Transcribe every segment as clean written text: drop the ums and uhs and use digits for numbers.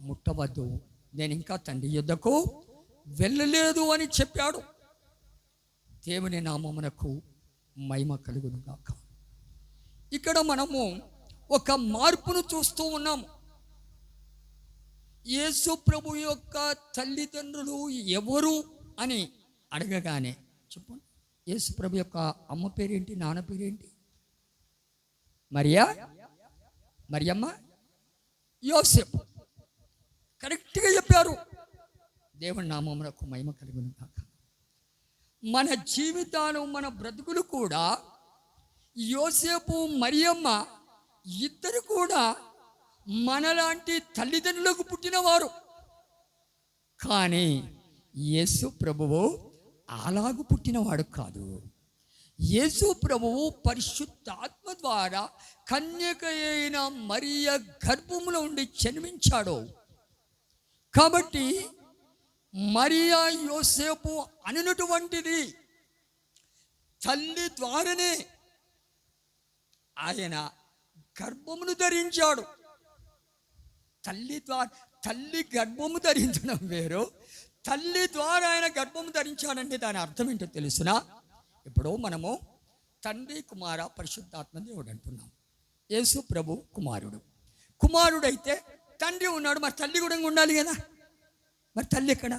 ముట్టవద్దు, నేను ఇంకా తండ్రి యొద్దకు వెళ్ళలేదు అని చెప్పాడు. దేవుని నామమునకు మహిమ కలుగును గాక. ఇక్కడ మనము ఒక మార్పును చూస్తూ ఉన్నాము. యేసు ప్రభు యొక్క తల్లిదండ్రులు ఎవరు అని అడగగానే చెప్పండి, యేసు ప్రభు యొక్క అమ్మ పేరేంటి, నాన్న పేరేంటి? మరియమ్మ, యోసేపు. కరెక్ట్గా చెప్పారు. దేవుని నామమునకు మహిమ కలుగును గాక. మన జీవితాలు, మన బ్రతుకులు కూడా యోసేపు మరియమ్మ ఇద్దరు కూడా మనలాంటి తల్లిదండ్రులకు పుట్టినవారు. కానీ యేసు ప్రభువు అలాగూ పుట్టినవాడు కాదు. యేసు ప్రభువు పరిశుద్ధాత్మ ద్వారా కన్యక అయిన మరియ గర్భములో ఉండి జన్మించాడు. కాబట్టి మరియా యోసేపు అనునటువంటిది తల్లి ద్వారానే ఆయన గర్భమును ధరించాడు. తల్లి గర్భము ధరించడం వేరు, తల్లి ద్వారా ఆయన గర్భము ధరించాడంటే దాని అర్థం ఏంటో తెలుసునా? ఇప్పుడు మనము తండ్రి కుమార పరిశుద్ధాత్మ దేవుడు అంటున్నాం. యేసు ప్రభు కుమారుడైతే తండ్రి ఉన్నాడు, మరి తల్లి కూడా ఉండాలి కదా. మరి తల్లి ఎక్కడ?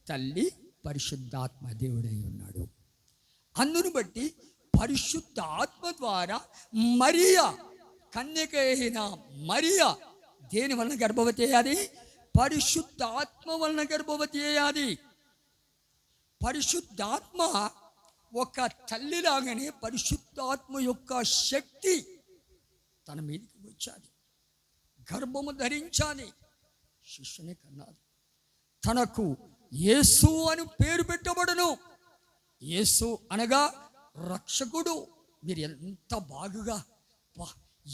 తల్లి పరిశుద్ధాత్మ దేవుడై ఉన్నాడు. అందును బట్టి పరిశుద్ధాత్మ ద్వారా మరియా, కన్యక అయిన మరియా దేని వలన గర్భవతి అయ్యాది? పరిశుద్ధాత్మ వలన గర్భవతి అయ్యాది. పరిశుద్ధాత్మ ఒక తల్లిలాగానే పరిశుద్ధాత్మ యొక్క శక్తి తన మీదకి వచ్చాది, గర్భము ధరించాలి, శిష్యుని కన్నాది. తనకు యేసు అని పేరు పెట్టబడును. యేసు అనగా రక్షకుడు. మీరు ఎంత బాగుగా,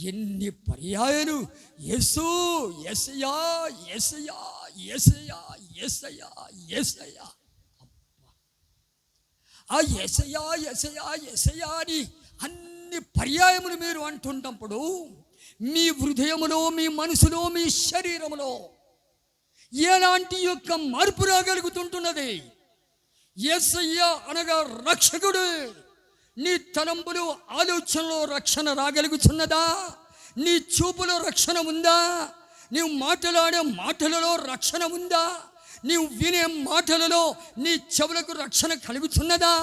ఎన్ని పర్యాయాలు యేసు, యేసయ్యా, యేసయ్యా, యేసయ్యా, యేసయ్యా, యేసయ్యా, ఆ యేసయ్యా, యేసయ్యా, యేసయ్యా అని అన్ని పర్యాయములు మీరు అంటున్నప్పుడు మీ హృదయములో, మీ మనసులో, మీ శరీరములో ఎలాంటి యొక్క మార్పు రాగలుగుతుంటున్నది? యేసయ్య అనగా రక్షకుడు. నీ తలంపులు, ఆలోచనలో రక్షణ రాగలుగుతున్నదా? నీ చూపులో రక్షణ ఉందా? నీవు మాట్లాడే మాటలలో రక్షణ ఉందా? నీవు వినే మాటలలో నీ చెవులకు రక్షణ కలుగుతున్నదా?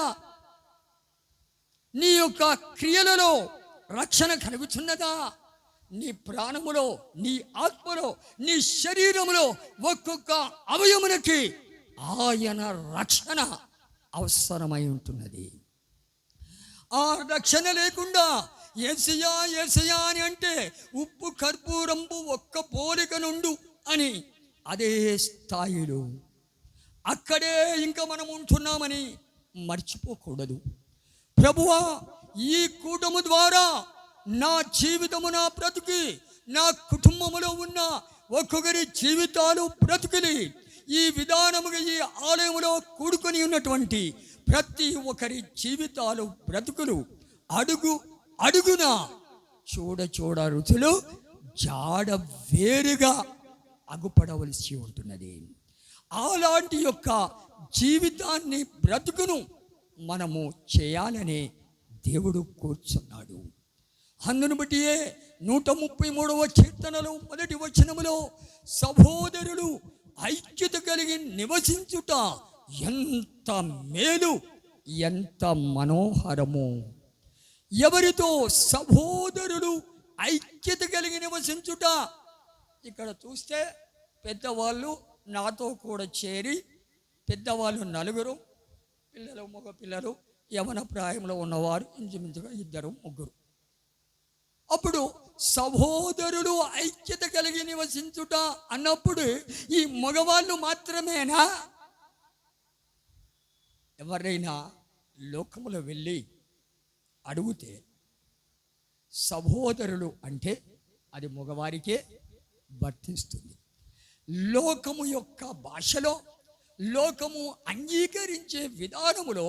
నీ యొక్క క్రియలలో రక్షణ కలుగుతున్నదా? నీ ప్రాణములో, నీ ఆత్మలో, నీ శరీరములో ఒక్కొక్క అవయమునకి ఆయన రక్షణ అవసరమై ఉంటున్నది. ఆ రక్షణ లేకుండా యేసయ్యా, యేసయ్యా అని అంటే ఉప్పు కర్పూరంబు ఒక్క పోలిక నుండు అని అదే స్థాయిలో అక్కడే ఇంకా మనం ఉంటున్నామని మర్చిపోకూడదు. ప్రభువా, ఈ కూటము ద్వారా నా జీవితము, నా బ్రతుకి, నా కుటుంబములో ఉన్న ఒక్కొక్కరి జీవితాలు, బ్రతుకుని ఈ విధానముగా ఈ ఆలయంలో కూడుకొని ఉన్నటువంటి ప్రతి ఒక్కరి జీవితాలు, బ్రతుకులు అడుగు అడుగున చూడ రుచులు జాడ వేరుగా అగుపడవలసి ఉంటున్నది. అలాంటి యొక్క జీవితాన్ని, బ్రతుకును మనము చేయాలని దేవుడు కూర్చున్నాడు. అందును బట్టియే 133వ కీర్తనలో 1వ వచనములో సహోదరులు ఐక్యత కలిగి నివసించుట ఎంత మేలు, ఎంత మనోహరము. ఎవరితో? సహోదరులు ఐక్యత కలిగి నివసించుట. ఇక్కడ చూస్తే పెద్దవాళ్ళు నాతో కూడా చేరి, పెద్దవాళ్ళు 4, పిల్లలు, మగ పిల్లలు, యవన ప్రాయంలో ఉన్నవారు ఇంచుమించుగా 2, 3. అప్పుడు సహోదరులు ఐక్యత కలిగి నివసించుట అన్నప్పుడు ఈ మగవాళ్ళు మాత్రమేనా? ఎవరైనా లోకములో వెళ్ళి అడిగితే సహోదరులు అంటే అది మగవారికే వర్తిస్తుంది. లోకము యొక్క భాషలో, లోకము అంగీకరించే విధానములో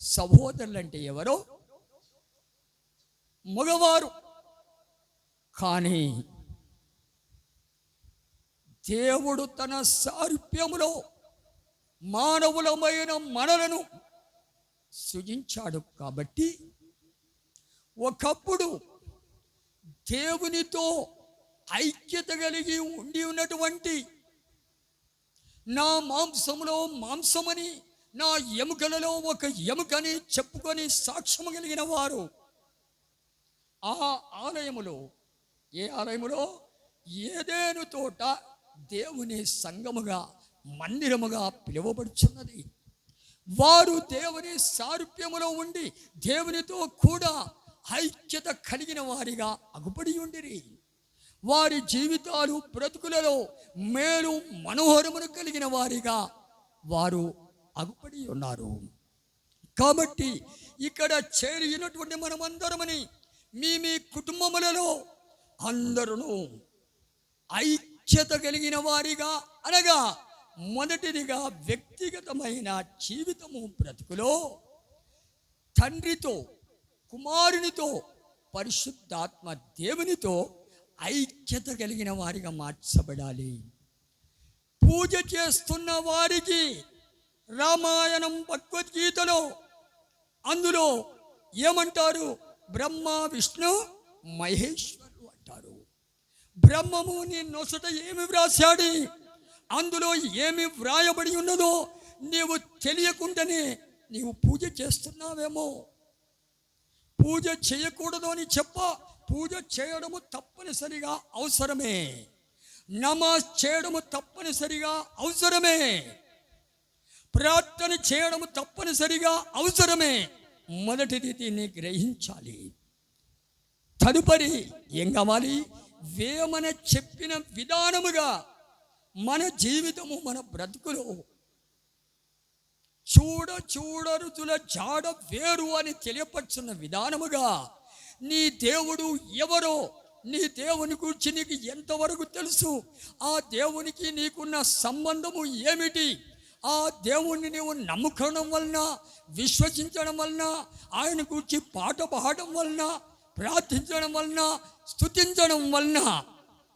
సహోదరులు అంటే ఎవరో మగవారు. కానీ దేవుడు తన సారూప్యములో మానవులమైన మనలను సృజించాడు. కాబట్టి ఒకప్పుడు దేవునితో ఐక్యత కలిగి ఉండి ఉన్నటువంటి, నా మాంసములో మాంసమని, నా ఎముకలలో ఒక ఎముకని చెప్పుకొని సాక్ష్యము కలిగిన వారు ఆ ఆలయములో, ఏ ఆలయములో? ఏదెను తోట దేవుని సంఘముగా, మందిరముగా పిలువబడుచున్నది. వారు దేవుని సారూప్యములో ఉండి దేవునితో కూడా ఐక్యత కలిగిన వారిగా అగుపడి ఉండిరి. వారి జీవితాలు, బ్రతుకులలో మేలు మనోహరమును కలిగిన వారిగా వారు అగుపడి ఉన్నారు. కాబట్టి ఇక్కడ చేరినటువంటి మనమందరమని మీ కుటుంబములలో అందరూ ఐక్యత కలిగిన వారిగా, అనగా మొదటిదిగా వ్యక్తిగతమైన జీవితము, బ్రతుకులో తండ్రితో, కుమారునితో, పరిశుద్ధాత్మ దేవునితో ఐక్యత కలిగిన వారిగా మార్చబడాలి. పూజ చేస్తున్న వారికి రామాయణం, భగవద్గీతలో అందులో ఏమంటారు? బ్రహ్మ, విష్ణు, మహేశ్వరుడు అంటారు. బ్రహ్మము నీ నొసట ఏమి వ్రాశాడు, అందులో ఏమి వ్రాయబడి ఉన్నదో నీవు తెలియకుండానే నీవు పూజ చేస్తున్నావేమో. పూజ చేయకూడదు అని పూజ చేయడము తప్పనిసరిగా అవసరమే. నమాజ్ చేయడము తప్పనిసరిగా అవసరమే. ప్రార్థన చేయడము తప్పనిసరిగా అవసరమే. మొదటిది దీన్ని గ్రహించాలి. తదుపరి ఏం కావాలి? వేమన చెప్పిన విధానముగా మన జీవితము, మన బ్రతుకులో చూడరుతుల జాడ వేరు అని తెలియపరుచున్న విధానముగా నీ దేవుడు ఎవరో, నీ దేవుని గురించి నీకు ఎంతవరకు తెలుసు, ఆ దేవునికి నీకున్న సంబంధము ఏమిటి, ఆ దేవుణ్ణి నీవు నమ్ముకోవడం వలన, విశ్వసించడం వలన, ఆయన గురించి పాట పాడడం వలన, ప్రార్థించడం వలన, స్తుతించడం వలన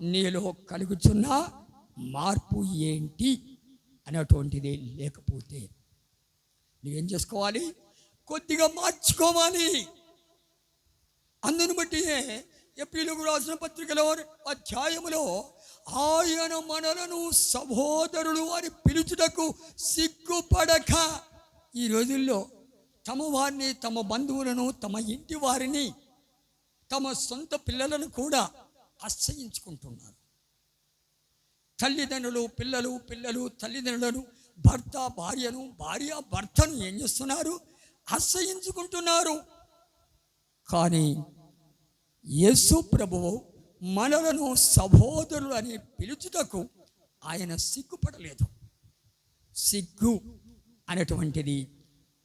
నీలో కలుగుతున్న మార్పు ఏంటి అనేటువంటిది లేకపోతే నువ్వేం చేసుకోవాలి? కొద్దిగా మార్చుకోవాలి. అందును బట్టి ఏప్రిల్కు రాసిన పత్రికలో అధ్యాయములో ఆయన మనలను సహోదరులు అని పిలుచుటకు సిగ్గుపడక, ఈ రోజుల్లో తమ వారిని, తమ బంధువులను, తమ ఇంటి వారిని, తమ సొంత పిల్లలను కూడా అసహ్యించుకుంటున్నారు. తల్లిదండ్రులు పిల్లలు తల్లిదండ్రులను, భర్త భార్యను, భార్య భర్తను ఏం చేస్తున్నారు? అసహ్యించుకుంటున్నారు. కానీ యేసు ప్రభువు మనలను సహోదరులు అని పిలుచుటకు ఆయన సిగ్గుపడలేదు. సిగ్గు అనేటువంటిది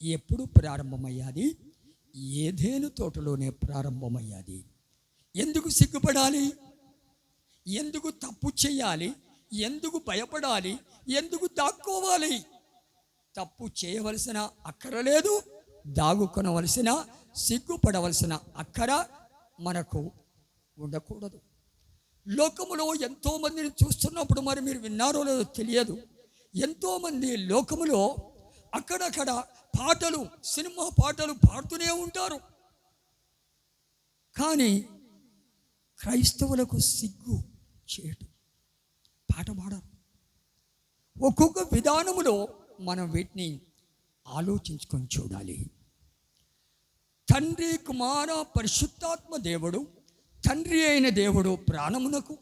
ఎప్పుడు ప్రారంభమయ్యాది? ఏదేను తోటలోనే ప్రారంభమయ్యాది. ఎందుకు సిగ్గుపడాలి? ఎందుకు తప్పు చేయాలి? ఎందుకు భయపడాలి? ఎందుకు దాక్కోవాలి? తప్పు చేయవలసిన అక్కర లేదు, దాగుకొనవలసిన, సిగ్గుపడవలసిన అక్కర మనకు ఉండకూడదు. లోకములో ఎంతోమందిని చూస్తున్నప్పుడు, మరి మీరు విన్నారో లేదో తెలియదు, ఎంతోమంది లోకములో అక్కడక్కడ పాటలు, సినిమా పాటలు పాడుతూనే ఉంటారు. కానీ క్రైస్తవులకు సిగ్గు చేయటం, పాట పాడరు. ఒక్కొక్క విధానములో మనం వీటిని ఆలోచించుకొని చూడాలి. తండ్రి, కుమార, పరిశుద్ధాత్మ దేవుడు, తండ్రి అయిన దేవుడు ప్రాణమునకు,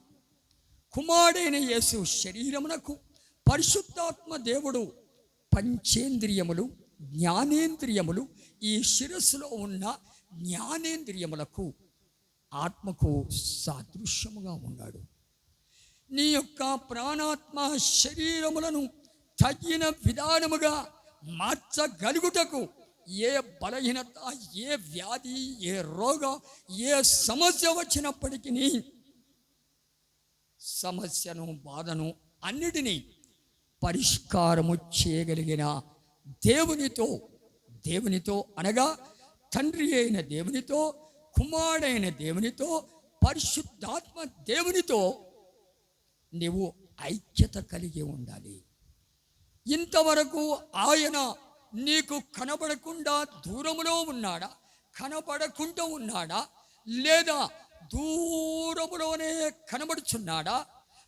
కుమారుడైన యేసు శరీరమునకు, పరిశుద్ధాత్మ దేవుడు పంచేంద్రియములు, జ్ఞానేంద్రియములు, ఈ శిరస్సులో ఉన్న జ్ఞానేంద్రియములకు, ఆత్మకు సాదృశ్యముగా ఉన్నాడు. నీ యొక్క ప్రాణాత్మ శరీరములను తగిన విధానముగా మార్చగలుగుటకు ఏ బలహీనత, ఏ వ్యాధి, ఏ రోగం, ఏ సమస్య వచ్చినప్పటికీ సమస్యను, బాధను అన్నిటినీ పరిష్కారము చేయగలిగిన దేవునితో అనగా తండ్రి అయిన దేవునితో, కుమారుడైన దేవునితో, పరిశుద్ధాత్మ దేవునితో నీవు ఐక్యత కలిగి ఉండాలి. ఇంతవరకు ఆయన నీకు కనబడకుండా దూరములో ఉన్నాడా, కనబడకుండా ఉన్నాడా, లేదా దూరములోనే కనబడుచున్నాడా,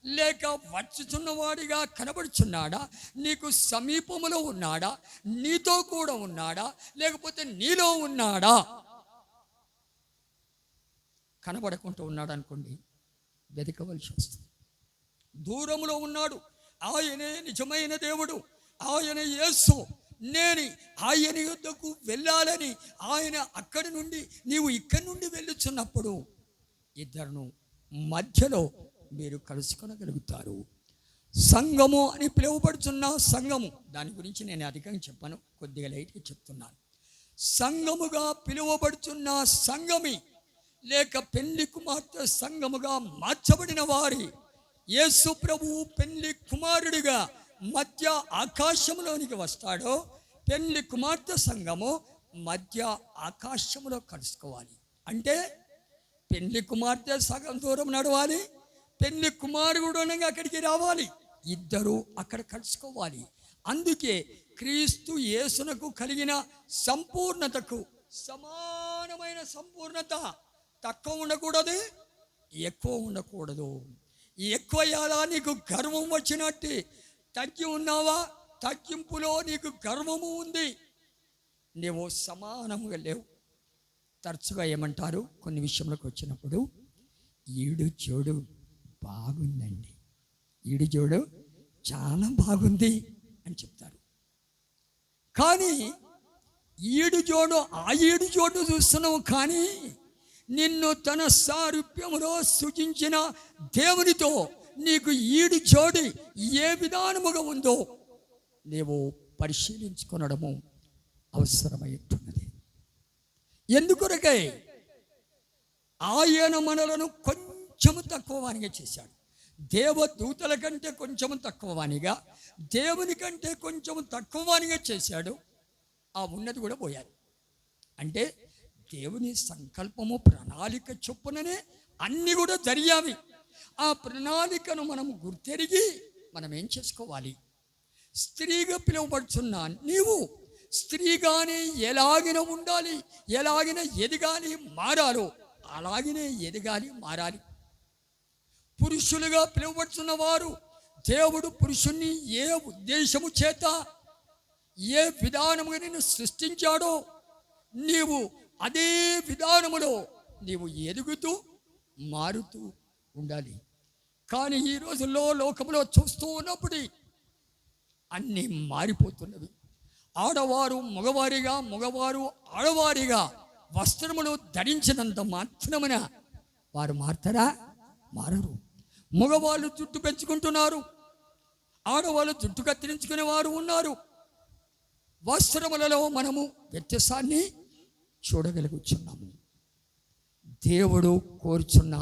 లేక వచ్చుచున్నవాడిగా కనబడుచున్నాడా, నీకు సమీపములో ఉన్నాడా, నీతో కూడా ఉన్నాడా, లేకపోతే నీలో ఉన్నాడా? కనబడకుండా ఉన్నాడు అనుకోండి, వెతకవలసి వస్తుంది. దూరములో ఉన్నాడు, ఆయనే నిజమైన దేవుడు, ఆయన యేసు. నేను ఆయన యొద్దకు వెళ్ళాలని ఆయన అక్కడి నుండి, నీవు ఇక్కడి నుండి వెళ్ళుచున్నప్పుడు ఇద్దరును మధ్యలో మీరు కలుసుకొనగలుగుతారు. సంఘము అని పిలువబడుతున్న సంఘము, దాని గురించి నేను అధికంగా చెప్పను, కొద్దిగా లైట్గా చెప్తున్నాను. సంఘముగా పిలువబడుతున్న సంఘమి లేక పెళ్లి కుమార్తె సంఘముగా మార్చబడిన వారి, యేసు ప్రభువు పెళ్లి కుమారుడిగా మధ్య ఆకాశంలోనికి వస్తాడో, పెళ్లి కుమార్తె సంఘము మధ్య ఆకాశంలో కలుసుకోవాలి. అంటే పెళ్లి కుమార్తె సగం దూరం నడవాలి, పెళ్లి కుమారుడు అక్కడికి రావాలి, ఇద్దరు అక్కడ కలుసుకోవాలి. అందుకే క్రీస్తు యేసునకు కలిగిన సంపూర్ణతకు సమానమైన సంపూర్ణత తక్కువ ఉండకూడదు, ఎక్కువ ఉండకూడదు. ఎక్కువ ఎలా నీకు గర్వం వచ్చినట్టు తగ్గి ఉన్నావా, తగ్గింపులో నీకు గర్వము ఉంది, నీవు సమానముగా లేవు. తరచుగా ఏమంటారు, కొన్ని విషయంలోకి వచ్చినప్పుడు, ఈడు జోడు బాగుందండి, ఈడు జోడు చాలా బాగుంది అని చెప్తారు. కానీ ఈడు జోడు చూస్తున్నావు, కానీ నిన్ను తన సారూప్యములో సృజించిన దేవునితో నీకు ఈడు జోడి ఏ విధానముగా ఉందో నీవు పరిశీలించుకొనడము అవసరమైనది. ఎందుకొరకై ఆయన మనలను కొంచెము తక్కువ వానిగా చేశాడు. దేవదూతల కంటే కొంచెము తక్కువ వానిగా, దేవుని కంటే కొంచెము తక్కువ వానిగా చేశాడు. ఆ ఉన్నది కూడా పోయాలి. అంటే దేవుని సంకల్పము, ప్రణాళిక చొప్పుననే అన్నీ కూడా జరిగావి. ఆ ప్రణాళికను మనం గుర్తెరిగి మనం ఏం చేసుకోవాలి? స్త్రీగా పిలువబడుతున్నా నీవు స్త్రీగానే ఎలాగిన ఉండాలి, ఎలాగిన ఎదగాలి, మారాలో అలాగనే ఎదగాలి, మారాలి. పురుషులుగా పిలువబడుతున్న వారు, దేవుడు పురుషుణ్ణి ఏ ఉద్దేశము చేత, ఏ విధానముగా నిన్ను సృష్టించాడో నీవు అదే విధానములో నీవు ఎదుగుతూ మారుతూ ఉండాలి. కానీ ఈ రోజుల్లో లోకంలో చూస్తూ ఉన్నప్పుడు అన్నీ మారిపోతున్నవి. ఆడవారు మగవారిగా, మగవారు ఆడవారిగా వస్త్రములు ధరించినంత మాత్రమున వారు మారుతారా? మారరు. మగవాళ్ళు జుట్టు పెంచుకుంటున్నారు, ఆడవాళ్ళు జుట్టు కత్తిరించుకునే వారు ఉన్నారు. వస్త్రములలో మనము వ్యత్యాసాన్ని చూడగలుగుతున్నాము. దేవుడు కోరుచున్న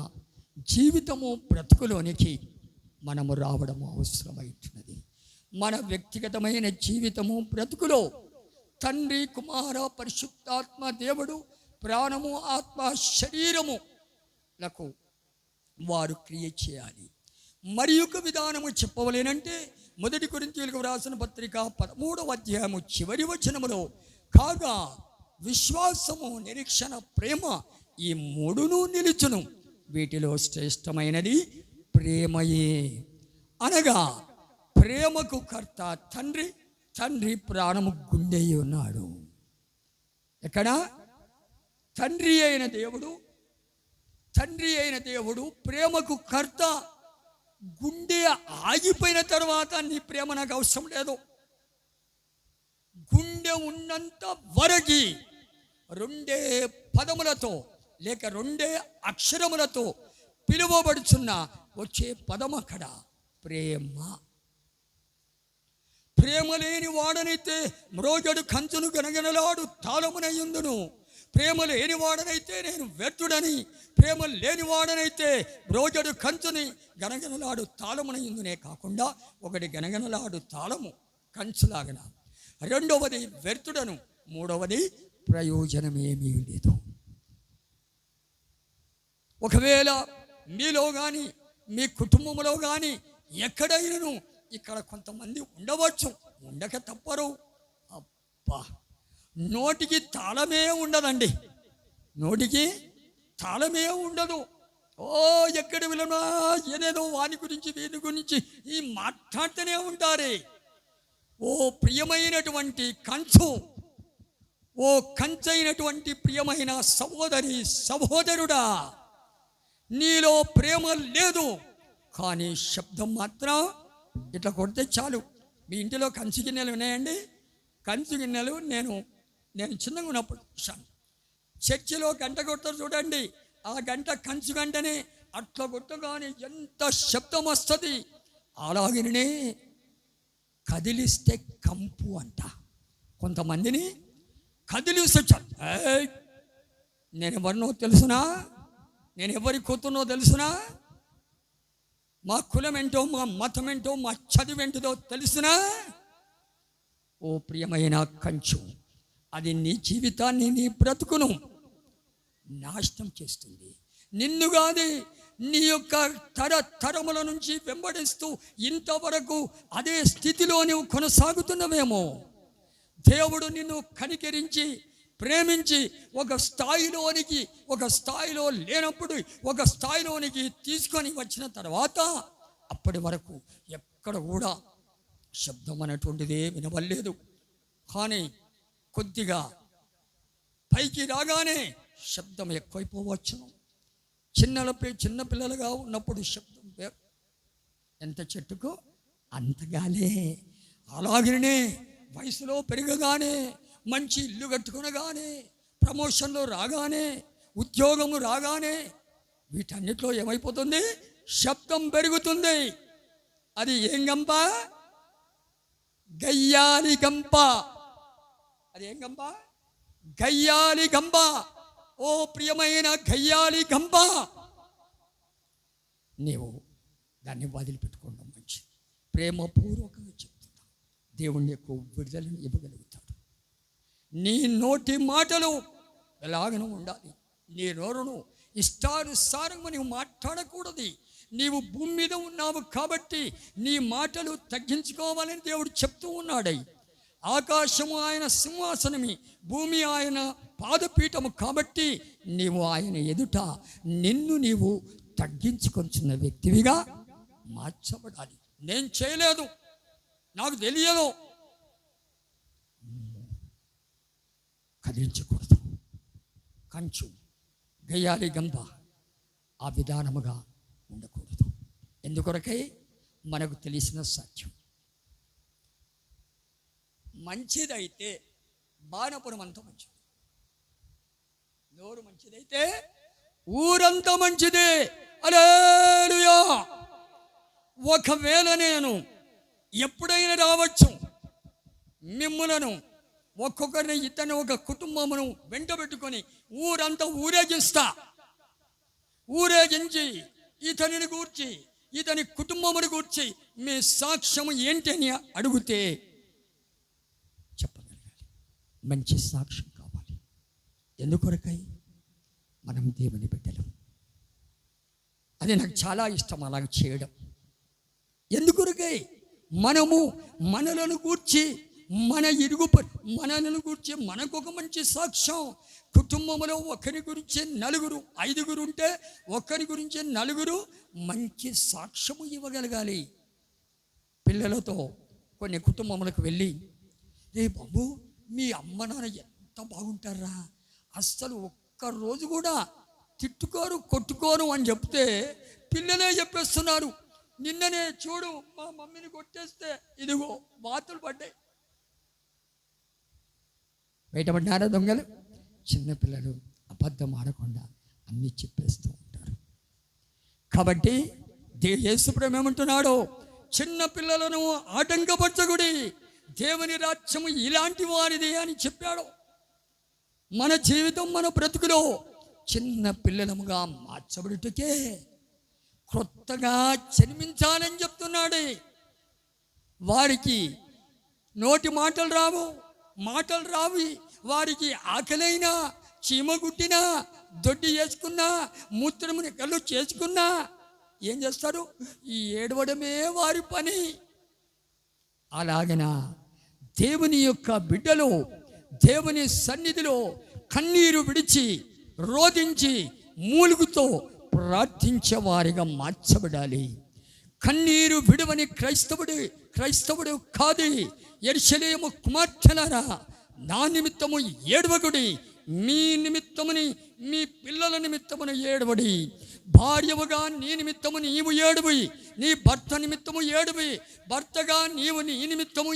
జీవితము బ్రతుకులోనికి మనము రావడము అవసరమవుతున్నది. మన వ్యక్తిగతమైన జీవితము బ్రతుకులో తండ్రి, కుమార, పరిశుద్ధాత్మ దేవుడు ప్రాణము, ఆత్మ, శరీరములకు వారు క్రియ చేయాలి. మరి ఒక విధానము చెప్పవలేనంటే 1 కొరింథీయులకు వ్రాసిన పత్రిక 13వ అధ్యాయము చివరి వచనములో, కాగా విశ్వాసము, నిరీక్షణ, ప్రేమ ఈ మూడును నిలుచును, వీటిలో శ్రేష్టమైనది ప్రేమయే. అనగా ప్రేమకు కర్త తండ్రి, తండ్రి ప్రాణము గుండె ఉన్నాడు. ఎక్కడ? తండ్రి అయిన దేవుడు ప్రేమకు కర్త. గుండె ఆగిపోయిన తర్వాత నీ ప్రేమ నాకు అవసరం లేదు. గుండె ఉన్నంత వరకి 2 పదములతో లేక 2 అక్షరములతో పిలువబడుచున్న వచ్చే పదం అక్కడ ప్రేమ. ప్రేమ లేని వాడనైతే మ్రోజడు కంచును గనగనలాడు తాళమునయుందును. ప్రేమ లేని వాడనైతే నేను వ్యర్థుడని, ప్రేమ లేని వాడనైతే మ్రోజడు కంచుని గనగనలాడు తాళమునయుందునే కాకుండా, ఒకటి గనగనలాడు తాళము కంచులాగన, రెండవది వ్యర్థుడను, మూడవది ప్రయోజనమేమీ లేదు. ఒకవేళ మీలో కానీ మీ కుటుంబంలో కానీ ఎక్కడైనను ఇక్కడ కొంతమంది ఉండవచ్చు, ఉండక తప్పరు. అబ్బా, నోటికి తాళమే ఉండదండి, నోటికి తాళమే ఉండదు. ఓ ఎక్కడ విలనా ఏదేదో వాని గురించి వీని గురించి ఈ మాట్లాడుతూనే ఉంటారే. ఓ ప్రియమైనటువంటి కంచు, ఓ కంచైనటువంటి ప్రియమైన సహోదరి సహోదరుడా, నీలో ప్రేమ లేదు, కానీ శబ్దం మాత్రం ఇట్లా కొడితే చాలు. మీ ఇంటిలో కంచు గిన్నెలు ఉన్నాయండి? కంచు గిన్నెలు నేను చిన్నగా ఉన్నప్పుడు చూశాను. చర్చిలో గంట కొడతారు చూడండి, ఆ గంట కంచు గంటనే, అట్లా కొట్టగానే ఎంత శబ్దం వస్తుంది. అలాగనే కదిలిస్తే కంపు అంట. కొంతమందిని కదిలిస్తే నేను ఎవరినో తెలుసునా, నేను ఎవరి కూతురునో తెలుసునా, మా కులం ఏంటో, మా మతం ఏంటో, మా చదువేంటిదో తెలుసునా? ఓ ప్రియమైన కంచు, అది నీ జీవితాన్ని, నీ బ్రతుకును నాశనం చేస్తుంది. నిన్ను కాదు, నీ యొక్క తరముల నుంచి వెంబడిస్తూ ఇంతవరకు అదే స్థితిలో నువ్వు కొనసాగుతున్నవేమో. దేవుడు నిన్ను కనికరించి ప్రేమించి ఒక స్థాయిలో లేనప్పుడు ఒక స్థాయిలోనికి తీసుకొని వచ్చిన తర్వాత అప్పటి వరకు ఎక్కడ కూడా శబ్దం అనేటువంటిదే వినవలేదు. కానీ కొద్దిగా పైకి రాగానే శబ్దం ఎక్కువైపోవచ్చును. చిన్నపిల్లలుగా ఉన్నప్పుడు శబ్దం ఎంత చెట్టుకు అంతగాలే. అలాగనే వయసులో పెరగగానే, మంచి ఇల్లు కట్టుకునగానే, ప్రమోషన్లో రాగానే, ఉద్యోగము రాగానే, వీటన్నిటిలో ఏమైపోతుంది? శబ్దం పెరుగుతుంది. అది ఏం గంప? గయ్యాలి గంప. అది ఏం గంప? గయ్యాలి గంప. ఓ ప్రియమైన గయ్యాలి గంప, నీవు దాన్ని వదిలిపెట్టుకోవడం మంచిది. ప్రేమపూర్వకంగా చెప్తున్నా, దేవుణ్ణి ఎక్కువ విడుదలను ఇవ్వగలుగుతాడు. నీ నోటి మాటలు ఎలాగనూ ఉండాలి. నీ నోరును ఇష్టానుసారంగా నీవు మాట్లాడకూడదు. నీవు భూమి మీద ఉన్నావు కాబట్టి నీ మాటలు తగ్గించుకోవాలని దేవుడు చెప్తూ ఉన్నాడు. ఆకాశము ఆయన సింహాసనమి, భూమి ఆయన పాదపీఠము కాబట్టి నీవు ఆయన ఎదుట నిన్ను నీవు తగ్గించుకొంచున్న వ్యక్తివిగా మార్చబడాలి. నేను చేయలేదు, నాకు తెలియదు, కదిలించకూడదు. కంచు, గయ్యాలి గంప ఆ విధానముగా ఉండకూడదు. ఎందుకొరకై? మనకు తెలిసిన సత్యం. మంచిదైతే బాణపురం అంతా మంచిది, నోరు మంచిదైతే ఊరంతా మంచిదే. హల్లెలూయా. ఒకవేళ నేను ఎప్పుడైనా రావచ్చు, మిమ్ములను ఒక్కొక్కరిని ఇతని ఒక కుటుంబమును వెంట పెట్టుకొని ఊరంతా ఊరేగించి ఇతనిని గూర్చి, ఇతని కుటుంబమును గూర్చి మీ సాక్ష్యము ఏంటి అని అడిగితే చెప్పగలగాలి. మంచి సాక్ష్యం కావాలి. ఎందుకొరకై? మనం దేవుని బిడ్డలం. అది నాకు చాలా ఇష్టం అలాగ చేయడం. ఎందుకొరకై? మనము మనలను గూర్చి, మనలను గూర్చి మనకు ఒక మంచి సాక్ష్యం. కుటుంబంలో ఒకరి గురించి నలుగురు, ఐదుగురు ఉంటే ఒకరి గురించి నలుగురు మంచి సాక్ష్యము ఇవ్వగలగాలి. పిల్లలతో కొన్ని కుటుంబములకు వెళ్ళి, రే బాబు, మీ అమ్మ నాన్న ఎంత బాగుంటారా, అస్సలు ఒక్కరోజు కూడా తిట్టుకోరు కొట్టుకోరు అని చెప్తే పిల్లలే చెప్పేస్తున్నారు. నిన్ననే చూడు మా మమ్మీని కొట్టేస్తే ఇదిగో వాతులు పడ్డాయి. బయటపడ్డారా దొంగలు? చిన్నపిల్లలు అబద్ధం ఆడకుండా అన్నీ చెప్పేస్తూ ఉంటారు. కాబట్టి యేసుప్రభు ఏమంటున్నాడో, చిన్న పిల్లలను ఆటంకపరచకుడి, దేవుని రాజ్యము ఇలాంటి వారిది అని చెప్పాడు. మన జీవితం, మన బ్రతుకులో చిన్న పిల్లలముగా మార్చబడుటకే, క్రొత్తగా జన్మించాలని చెప్తున్నాడు. వారికి నోటి మాటలు రావు, వారికి ఆకలైనా, చీమ గుట్టినా, దొడ్డి చేసుకున్నా, మూత్రముని కళ్ళు చేసుకున్నా ఏం చేస్తారు? ఈ ఏడవడమే వారి పని. అలాగనా దేవుని యొక్క బిడ్డలు దేవుని సన్నిధిలో కన్నీరు విడిచి రోదించి మూలుగుతో ప్రార్థించే వారిగా మార్చబడాలి. కన్నీరు విడవని క్రైస్తవుడు కాదు. యెరూషలేము కుమార్తెలారా, నా నిమిత్తము ఏడవకుడి, మీ నిమిత్తముని మీ పిల్లల నిమిత్తమును ఏడవడి. భార్యవుగా నీ నిమిత్తము నీవు ఏడువి, నీ భర్త నిమిత్తము ఏడువి, భర్తగా నీవు నీ నిమిత్తము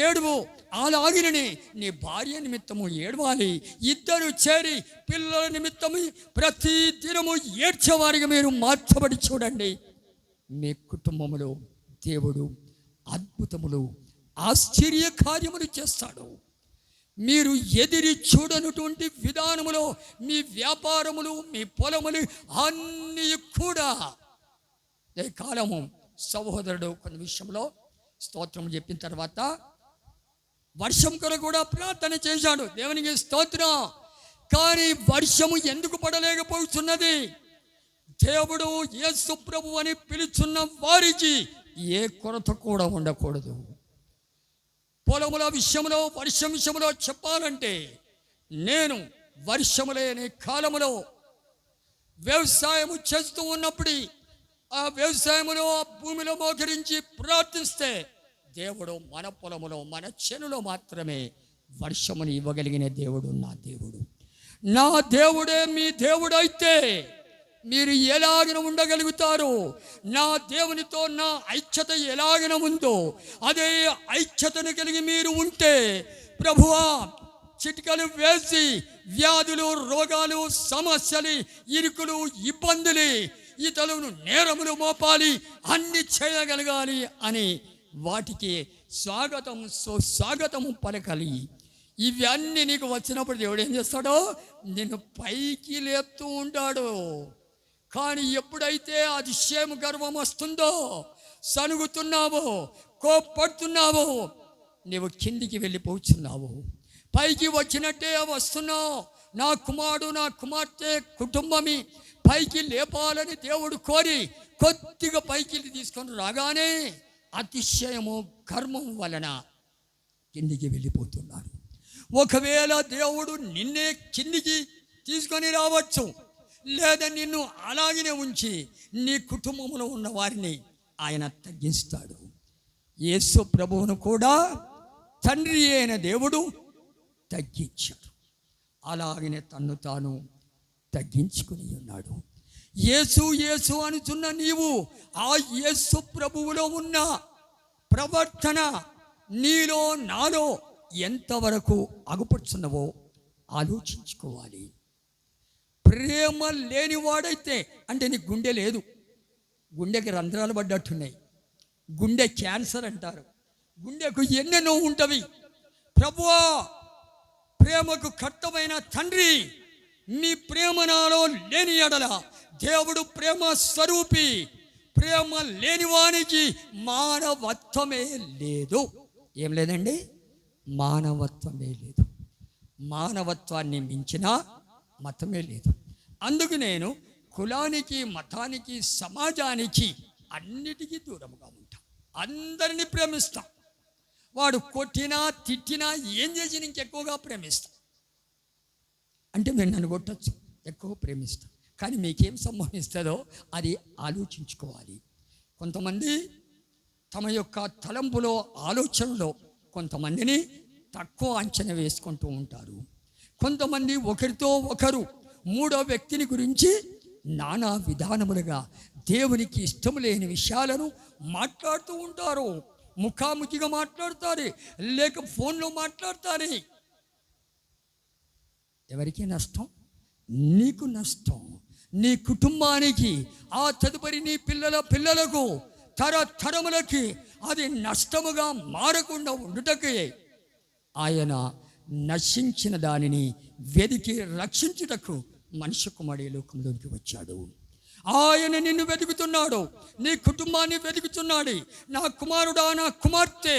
ఏడువు. అలాగినని నీ భార్య నిమిత్తము ఏడవాలి. ఇద్దరు చేరి పిల్లల నిమిత్తము ప్రతి దినము ఏడ్చేవారిగా మీరు మార్చబడి చూడండి. మీ కుటుంబములో దేవుడు అద్భుతములు ఆశ్చర్య కార్యములు చేస్తాడు. మీరు ఎదిరి చూడనటువంటి విధానములో మీ వ్యాపారములు, మీ పొలములు అన్నీ కూడా ఈ కాలము సహోదరుడు కొన్ని విషయంలో స్తోత్రం చెప్పిన తర్వాత వర్షం కొరకు కూడా ప్రార్థన చేశాడు. దేవునికి స్తోత్రం. కానీ వర్షము ఎందుకు పడలేకపోతున్నది? దేవుడు యేసు ప్రభు అని పిలుచున్న వారికి ఏ కొరత కూడా ఉండకూడదు. పొలముల విషయంలో, వర్షం విషయంలో చెప్పాలంటే, నేను వర్షము లేని కాలములో వ్యవసాయము చేస్తూ ఉన్నప్పుడు ఆ వ్యవసాయములో ఆ భూమిలో మోకరించి ప్రార్థిస్తే దేవుడు మన పొలములో మన చేనులో మాత్రమే వర్షముని ఇవ్వగలిగిన దేవుడు నా దేవుడు. నా దేవుడే మీ దేవుడు అయితే మీరు ఎలాగన ఉండగలుగుతారు? నా దేవునితో నా ఐక్యత ఎలాగన ఉందో అదే ఐక్యతను కలిగి మీరు ఉంటే, ప్రభువా చిటికలు వేసి వ్యాధులు, రోగాలు, సమస్యలు, ఇరుకులు, ఇబ్బందులు, ఇతరులను నేరములు మోపాలి, అన్ని చేయగలగాలి అని వాటికి స్వాగతము పలకాలి. ఇవన్నీ నీకు వచ్చినప్పుడు దేవుడు ఏం చేస్తాడో నిన్ను పైకి లేపుతూ ఉంటాడు. కానీ ఎప్పుడైతే అతిశయం గర్వం వస్తుందో, సనుగుతున్నావో, కోప్పడుతున్నావో, నీవు కిందికి వెళ్ళిపోతున్నావు. పైకి వచ్చినట్టే వస్తున్నావు. నా కుమారుడు, నా కుమార్తె, కుటుంబమి పైకి లేపాలని దేవుడు కోరి కొద్దిగా పైకి తీసుకొని రాగానే అతిశయము గర్వం వలన కిందికి వెళ్ళిపోతున్నారు. ఒకవేళ దేవుడు నిన్నే కిందికి తీసుకొని రావచ్చు, లేదా నిన్ను అలాగనే ఉంచి నీ కుటుంబంలో ఉన్న వారిని ఆయన తగ్గిస్తాడు. యేసు ప్రభువును కూడా తండ్రి అయిన దేవుడు తగ్గించాడు. అలాగనే తన్ను తాను తగ్గించుకుని ఉన్నాడు. యేసు యేసు అనుచున్న నీవు ఆ యేసు ప్రభువులో ఉన్న ప్రవర్తన నీలో నాలో ఎంతవరకు అగుపడుచున్నవో ఆలోచించుకోవాలి. ప్రేమ లేనివాడైతే, అంటే నీకు గుండె లేదు, గుండెకి రంధ్రాలు పడ్డట్టున్నాయి, గుండె క్యాన్సర్ అంటారు, గుండెకు ఎన్నెన్నో ఉంటవి. ప్రభువా, ప్రేమకు కర్తమైన తండ్రి, నీ ప్రేమ నాలో లేని ఎడల దేవుడు ప్రేమ స్వరూపి. ప్రేమ లేనివానికి మానవత్వమే లేదు. ఏం లేదండి? మానవత్వమే లేదు. మానవత్వాన్ని మించిన మతమే లేదు. అందుకు నేను కులానికి, మతానికి, సమాజానికి అన్నిటికీ దూరంగా ఉంటా. అందరినీ ప్రేమిస్తా. వాడు కొట్టినా తిట్టినా ఏం చేసి ఇంకెక్కువగా ప్రేమిస్తా. అంటే మీరు నన్ను కొట్టచ్చు, ఎక్కువ ప్రేమిస్తా. కానీ మీకేం సంభవిస్తుందో అది ఆలోచించుకోవాలి. కొంతమంది తమ యొక్క తలంపులో, ఆలోచనలో కొంతమందిని తక్కువ అంచనా వేసుకుంటూ ఉంటారు. కొంతమంది ఒకరితో ఒకరు, మూడో వ్యక్తిని గురించి నానా విధానములుగా దేవునికి ఇష్టం లేని విషయాలను మాట్లాడుతూ ఉంటారు. ముఖాముఖిగా మాట్లాడతారు, లేక ఫోన్లో మాట్లాడతారు. ఎవరికి నష్టం? నీకు నష్టం, నీ కుటుంబానికి, ఆ తదుపరి నీ పిల్లలకు, తరములకి అది నష్టముగా మారకుండా ఉండుటకే ఆయన నశించిన దానిని వెదికి రక్షించుటకు మనిషి కుమారుడు లోకంలోకి వచ్చాడు. ఆయన నిన్ను వెతుకుతున్నాడు, నీ కుటుంబాన్ని వెతుకుతున్నాడు. నా కుమారుడా, నా కుమార్తె,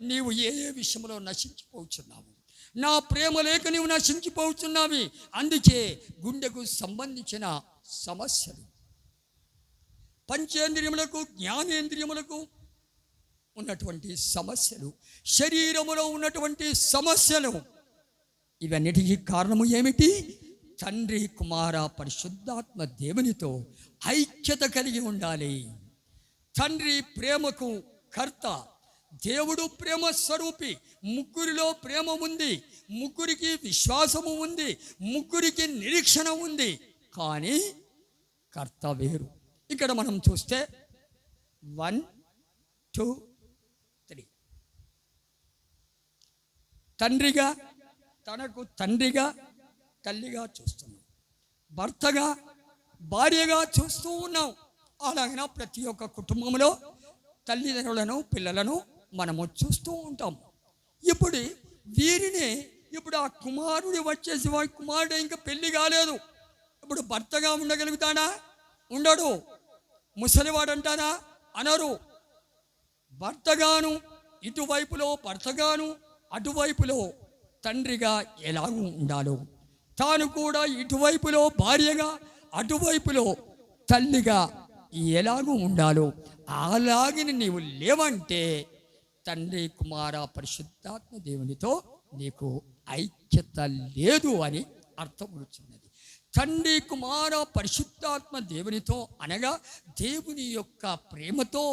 నీవు ఏ విషయంలో నశించిపోతున్నావు? నా ప్రేమ లేక నీవు నశించిపోతున్నావి. అందుకే గుండెకు సంబంధించిన సమస్యలు, పంచేంద్రియములకు, జ్ఞానేంద్రియములకు ఉన్నటువంటి సమస్యలు, శరీరములో ఉన్నటువంటి సమస్యలు, ఇవన్నిటికీ కారణము ఏమిటి? తండ్రి, కుమార, పరిశుద్ధాత్మ దేవునితో ఐక్యత కలిగి ఉండాలి. తండ్రి ప్రేమకు కర్త, దేవుడు ప్రేమ స్వరూపి. ముగ్గురిలో ప్రేమ ఉంది, ముగ్గురికి విశ్వాసము ఉంది, ముగ్గురికి నిరీక్షణ ఉంది. కానీ కర్త వేరు. ఇక్కడ మనం చూస్తే 1, 2, 3 తండ్రిగా, తనకు తండ్రిగా, తల్లిగా చూస్తున్నాం. భర్తగా, భార్యగా చూస్తూ ఉన్నాం. అలాగే ప్రతి ఒక్క కుటుంబంలో తల్లిదండ్రులను, పిల్లలను మనము చూస్తూ ఉంటాం. ఇప్పుడు వీరిని, ఇప్పుడు ఆ కుమారుడు వచ్చేసి, వాడి కుమారుడు ఇంకా పెళ్లి కాలేదు, ఇప్పుడు భర్తగా ఉండగలుగుతాడా? ఉండడు. ముసలివాడంటారా? అనరు. భర్తగాను ఇటువైపులో, భర్తగాను అటువైపులో తండ్రిగా ఎలాగూ ఉండాలో, తాను కూడా ఇటువైపులో భార్యగా, అటువైపులో తల్లిగా ఎలాగూ ఉండాలో అలాగిన నీవు లేవంటే తండ్రి, కుమార, పరిశుద్ధాత్మ దేవునితో నీకు ఐక్యత లేదు అని అర్థం వచ్చినది. తండ్రి, కుమార, పరిశుద్ధాత్మ దేవునితో అనగా దేవుని యొక్క ప్రేమతో,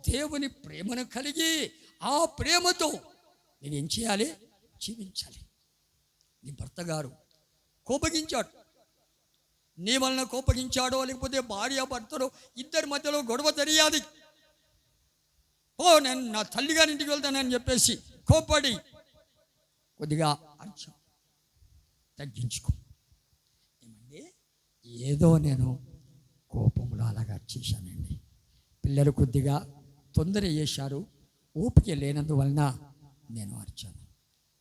దేవుని ప్రేమను కలిగి ఆ ప్రేమతో నేనేం చేయాలి? జీవించాలి. నీ భర్త గారు కోపగించాడు, నీ వలన కోపగించాడో, లేకపోతే భార్య భర్తలో ఇద్దరి మధ్యలో గొడవ జరియాది. నేను నా తల్లిగారింటికి వెళ్తానని చెప్పేసి కోపడి కొద్దిగా అర్చం తగ్గించుకో. ఏమండి, ఏదో నేను కోపంలో అలాగా చేశానండి, పిల్లలు కొద్దిగా తొందర చేశారు, ఓపిక లేనందువలన నేను అరిచాను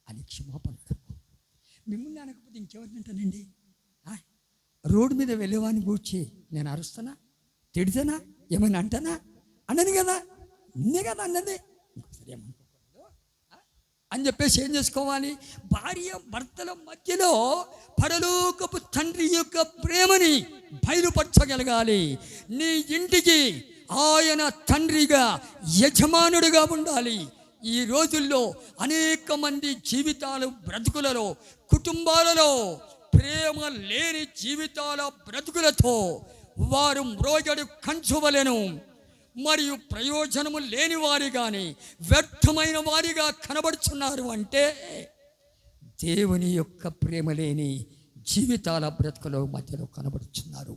అని క్షమాపణ. మిమ్మల్ని అనకపోతే ఇంకెవరిని అంటానండి? రోడ్డు మీద వెళ్ళేవాడిని కూర్చి నేను అరుస్తానా, తిడితేనా, ఏమైనా అంటానా? అన్నది కదా, నిన్నే కదా అన్నది, ఇంకోసారి ఏమనుకోకూడదు అని చెప్పేసి ఏం చేసుకోవాలి? భార్య భర్తల మధ్యలో పరలోకపు తండ్రి యొక్క ప్రేమని బయలుపరచగలగాలి. నీ ఇంటికి ఆయన తండ్రిగా, యజమానుడిగా ఉండాలి. ఈ రోజుల్లో అనేక మంది జీవితాలు, బ్రతుకులలో, కుటుంబాలలో ప్రేమ లేని జీవితాల బ్రతుకులతో వారు మ్రోగడు కంచువలెను మరియు ప్రయోజనము లేని వారి కానీ వ్యర్థమైన వారిగా కనబడుచున్నారు. అంటే దేవుని యొక్క ప్రేమ లేని జీవితాల బ్రతుకుల మధ్యలో కనబడుచున్నారు.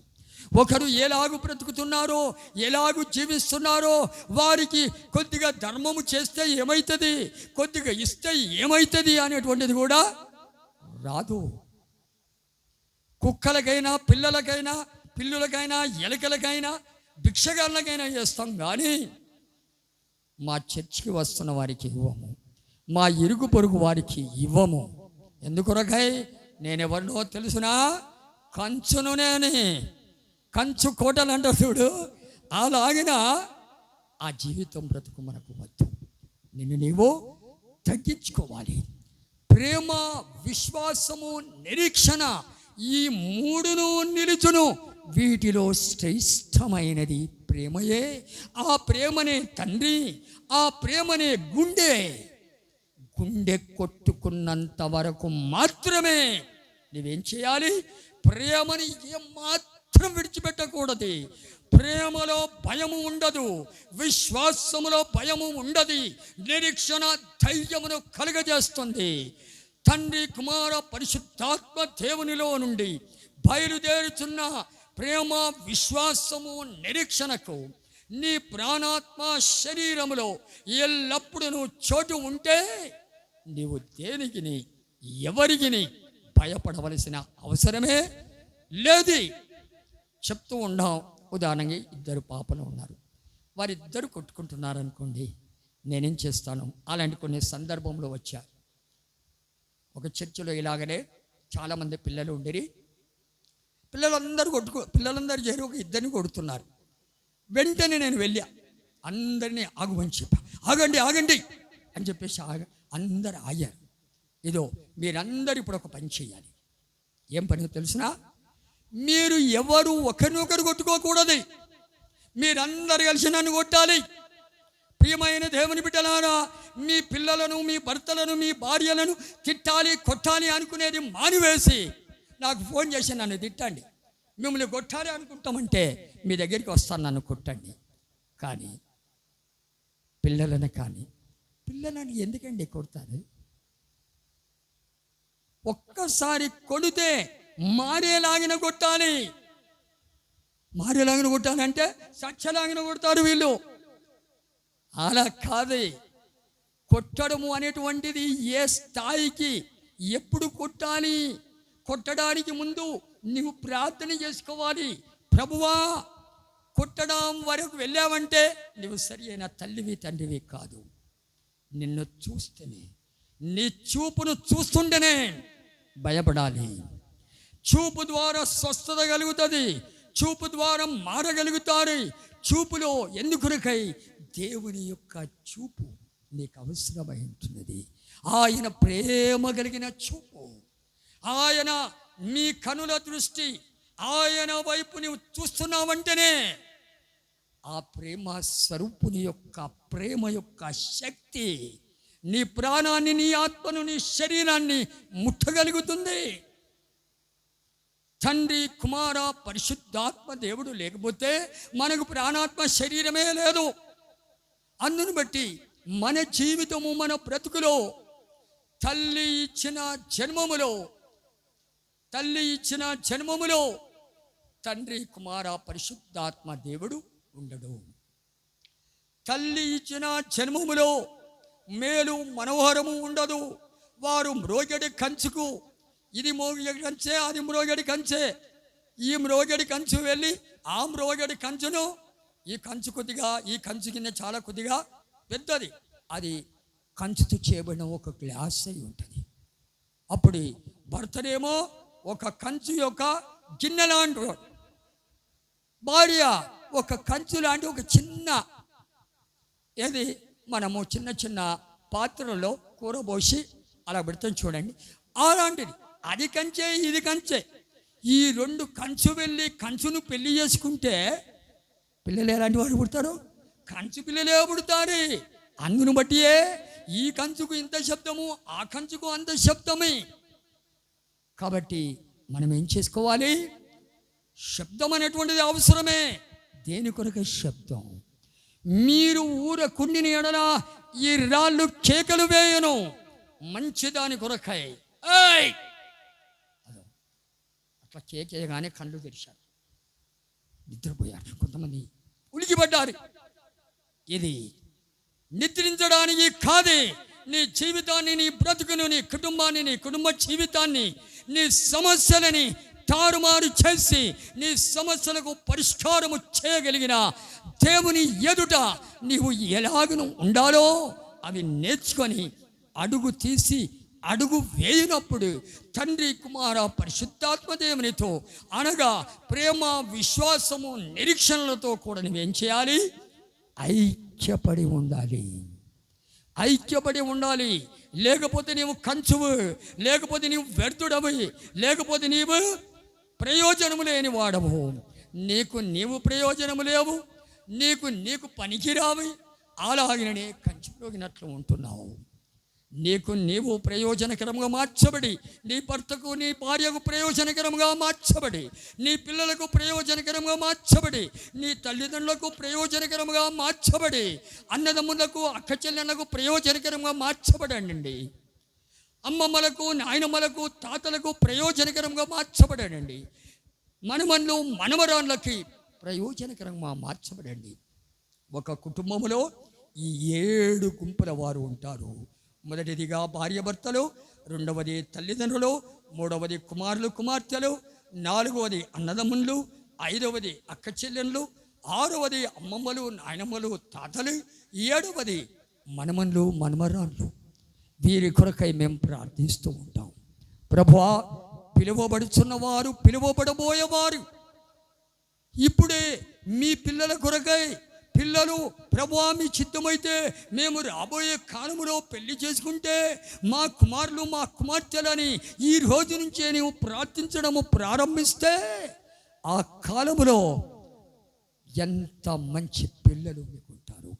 ఒకరు ఎలాగూ బ్రతుకుతున్నారో, ఎలాగూ జీవిస్తున్నారో, వారికి కొద్దిగా ధర్మము చేస్తే ఏమవుతుంది, కొద్దిగా ఇస్తే ఏమవుతుంది అనేటువంటిది కూడా రాదు. కుక్కలకైనా, పిల్లులకైనా, ఎలకలకైనా, భిక్షగాళ్ళకైనా చేస్తాం, కానీ మా చర్చికి వస్తున్న వారికి ఇవ్వము, మా ఇరుగు పొరుగు వారికి ఇవ్వము. ఎందుకొరకై? నేనెవరినో తెలుసునా? కంచును నేనే, కంచు కోటలు అంటారు చూడు, అలాగిన ఆ జీవితం బ్రతుకు మనకు వద్దు. నిన్ను నీవు తగ్గించుకోవాలి. ప్రేమ, విశ్వాసము, నిరీక్షణ, ఈ మూడును నిలుచును. వీటిలో శ్రేష్టమైనది ప్రేమయే. ఆ ప్రేమనే తండ్రి, ఆ ప్రేమనే గుండె కొట్టుకున్నంత వరకు మాత్రమే నువ్వేం చేయాలి? ప్రేమని ఏమాత్రం విడిచిపెట్టకూడదు. ప్రేమలో భయము ఉండదు, విశ్వాసములో భయము ఉండదు, నిరీక్షణ ధైర్యమును కలుగజేస్తుంది. తండ్రి, కుమార, పరిశుద్ధాత్మ దేవునిలో నుండి బయలుదేరుతున్న ప్రేమ, విశ్వాసము, నిరీక్షణకు నీ ప్రాణాత్మ శరీరములో ఎల్లప్పుడూ నువ్వు చోటు ఉంటే నీవు దేనికిని, ఎవరికిని భయపడవలసిన అవసరమే లేదు. చెప్తూ ఉన్నాం. ఉదాహరణకి ఇద్దరు పాపలు ఉన్నారు, వారిద్దరు కొట్టుకుంటున్నారు అనుకోండి, నేనేం చేస్తాను? అలాంటి కొన్ని సందర్భంలో వచ్చారు. ఒక చర్చిలో ఇలాగనే చాలామంది పిల్లలు ఉండేది. పిల్లలందరూ చేరి ఒక ఇద్దరిని కొడుతున్నారు. వెంటనే నేను వెళ్ళా, అందరినీ ఆగమని చెప్పా. ఆగండి అని చెప్పేసి అందరు ఆగారు. ఇదో మీరందరూ ఇప్పుడు ఒక పని చేయాలి. ఏం పని తెలిసినా? మీరు ఎవరు ఒకరినొకరు కొట్టుకోకూడదు. మీరందరూ కలిసి నన్ను కొట్టాలి. ప్రియమైన దేవుని బిడ్డలారా, మీ పిల్లలను, మీ భర్తలను, మీ భార్యలను తిట్టాలి, కొట్టాలి అనుకునేది మానివేసి నాకు ఫోన్ చేసి నన్ను తిట్టండి. మిమ్మల్ని కొట్టాలి అనుకుంటామంటే మీ దగ్గరికి వస్తాను, నన్ను కొట్టండి. కానీ పిల్లలను ఎందుకండి కొడతారు? ఒక్కసారి కొడితే మారేలాగిన కొట్టాలి. మారేలాగిన కొట్టాలంటే సచ్చలాగిన కొడతారు వీళ్ళు. అలా కాదు. కొట్టడము అనేటువంటిది ఏ స్థాయికి ఎప్పుడు కొట్టాలి? కొట్టడానికి ముందు నువ్వు ప్రార్థన చేసుకోవాలి. ప్రభువా, కొట్టడం వరకు వెళ్ళావంటే నువ్వు సరి అయిన తల్లివి తండ్రివి కాదు. నిన్ను చూస్తేనే, నీ చూపును చూస్తుంటేనే భయపడాలి. చూపు ద్వారా స్వస్థత కలుగుతుంది. చూపు ద్వారా మారగలుగుతారు. చూపులో ఎందుకునకై దేవుని యొక్క చూపు నీకు అవసరమై ఉంటున్నది. ఆయన ప్రేమ కలిగిన చూపు, ఆయన మీ కనుల దృష్టి, ఆయన వైపు నువ్వు చూస్తున్నావంటేనే ఆ ప్రేమ స్వరూపుని యొక్క ప్రేమ యొక్క శక్తి నీ ప్రాణాన్ని, నీ ఆత్మను, నీ శరీరాన్ని ముట్టగలుగుతుంది. తండ్రి, కుమార, పరిశుద్ధాత్మ దేవుడు లేకపోతే మనకు ప్రాణాత్మ శరీరమే లేదు. అందును బట్టి మన జీవితము, మన బ్రతుకులో తల్లి ఇచ్చిన జన్మములో తండ్రి, కుమార, పరిశుద్ధాత్మ దేవుడు ఉండడు. తల్లి ఇచ్చిన జన్మములో మేలు మనోహరము ఉండదు. వారు మ్రోగడి కంచుకు, ఇది మ్రోగడి కంచే, అది మ్రోగడి కంచే, ఈ మ్రోగడి కంచు వెళ్ళి ఆ మ్రోగడి కంచును, ఈ కంచు కొద్దిగా, ఈ కంచు కింద చాలా కొద్దిగా పెద్దది, అది కంచుతో చేయబడిన ఒక గ్లాస్ అయి ఉంటుంది. అప్పుడు భర్తనేమో ఒక కంచు యొక్క గిన్నె లాంటి, భార్య ఒక కంచు లాంటి ఒక చిన్న, ఏది మనము చిన్న చిన్న పాత్రలో కూర పోసి అలా పెడతాం చూడండి, అలాంటిది. అది కంచే, ఇది కంచే. ఈ రెండు కంచు వెళ్ళి కంచును పెళ్లి చేసుకుంటే పిల్లలు ఎలాంటి వారు పుడతారు? కంచు పిల్లలే పుడతారు. అందును బట్టియే ఈ కంచుకు ఇంత శబ్దము, ఆ కంచుకు అంత శబ్దమే. కాబట్టి మనం ఏం చేసుకోవాలి? శబ్దం అనేటువంటిది అవసరమే. దేని కొరకు శబ్దం? మీరు ఊర కుండిని ఎడల ఈ రాళ్ళు కేకలు వేయను, మంచిదాని కొరకై. అట్లా కేకేయగానే కళ్ళు తెరిచారు, నిద్రపోయారు. కొంతమంది ఉలికిపడ్డారు. ఇది నిద్రించడానికి కాదే. నీ జీవితాన్ని, నీ బ్రతుకును, నీ కుటుంబాన్ని, నీ కుటుంబ జీవితాన్ని, నీ సమస్యలని తారుమారు చేసి నీ సమస్యలకు పరిష్కారము చేయగలిగిన దేవుని ఎదుట నీవు ఎలాగను ఉండాలో అవి నేర్చుకొని అడుగు తీసి అడుగు వేయినప్పుడు తండ్రి, కుమార, పరిశుద్ధాత్మ దేవునితో అనగా ప్రేమ, విశ్వాసము, నిరీక్షణలతో కూడా నువ్వేం చేయాలి? ఐక్యపడి ఉండాలి. లేకపోతే నీవు కంచువు, లేకపోతే నీవు వ్యర్థుడవు, లేకపోతే నీవు ప్రయోజనము లేని వాడవు. నీవు ప్రయోజనము లేవు, నీకు పనికిరావు. అలాగనే కంచులోగినట్లు ఉంటున్నావు. నీవు ప్రయోజనకరంగా మార్చబడి, నీ భర్తకు, నీ భార్యకు ప్రయోజనకరంగా మార్చబడి, నీ పిల్లలకు ప్రయోజనకరంగా మార్చబడి, నీ తల్లిదండ్రులకు ప్రయోజనకరంగా మార్చబడి, అన్నదమ్ములకు, అక్క చెల్లెళ్ళకు ప్రయోజనకరంగా మార్చబడండి. అమ్మమ్మలకు, నాయనమ్మలకు, తాతలకు ప్రయోజనకరంగా మార్చబడండి. మనమన్ను, మనమరాళ్ళకి ప్రయోజనకరంగా మార్చబడండి. ఒక కుటుంబంలో ఈ 7 గుంపుల వారు ఉంటారు. మొదటిదిగా భార్య భర్తలు, రెండవది తల్లిదండ్రులు, మూడవది కుమారులు కుమార్తెలు, నాలుగవది అన్నదమ్ములు, ఐదవది అక్క చెల్లెళ్ళు, ఆరవది అమ్మమ్మలు, నాయనమ్మలు, తాతలు, ఏడవది మనమన్లు, మనమరాళ్ళు. వీరి కొరకై మేము ప్రార్థిస్తూ ఉంటాం. ప్రభువా, పిలువబడుచున్నవారు, పిలువబడబోయేవారు ఇప్పుడే మీ పిల్లల కొరకై, పిల్లలు ప్రభువా మీ చిత్తమైతే మేము రాబోయే కాలంలో పెళ్లి చేసుకుంటే మా కుమారులు, మా కుమార్తెలని ఈ రోజు నుంచే నీవు ప్రార్థించడము ప్రారంభిస్తే ఆ కాలములో ఎంత మంచి పిల్లలు మీకు ఉంటారు,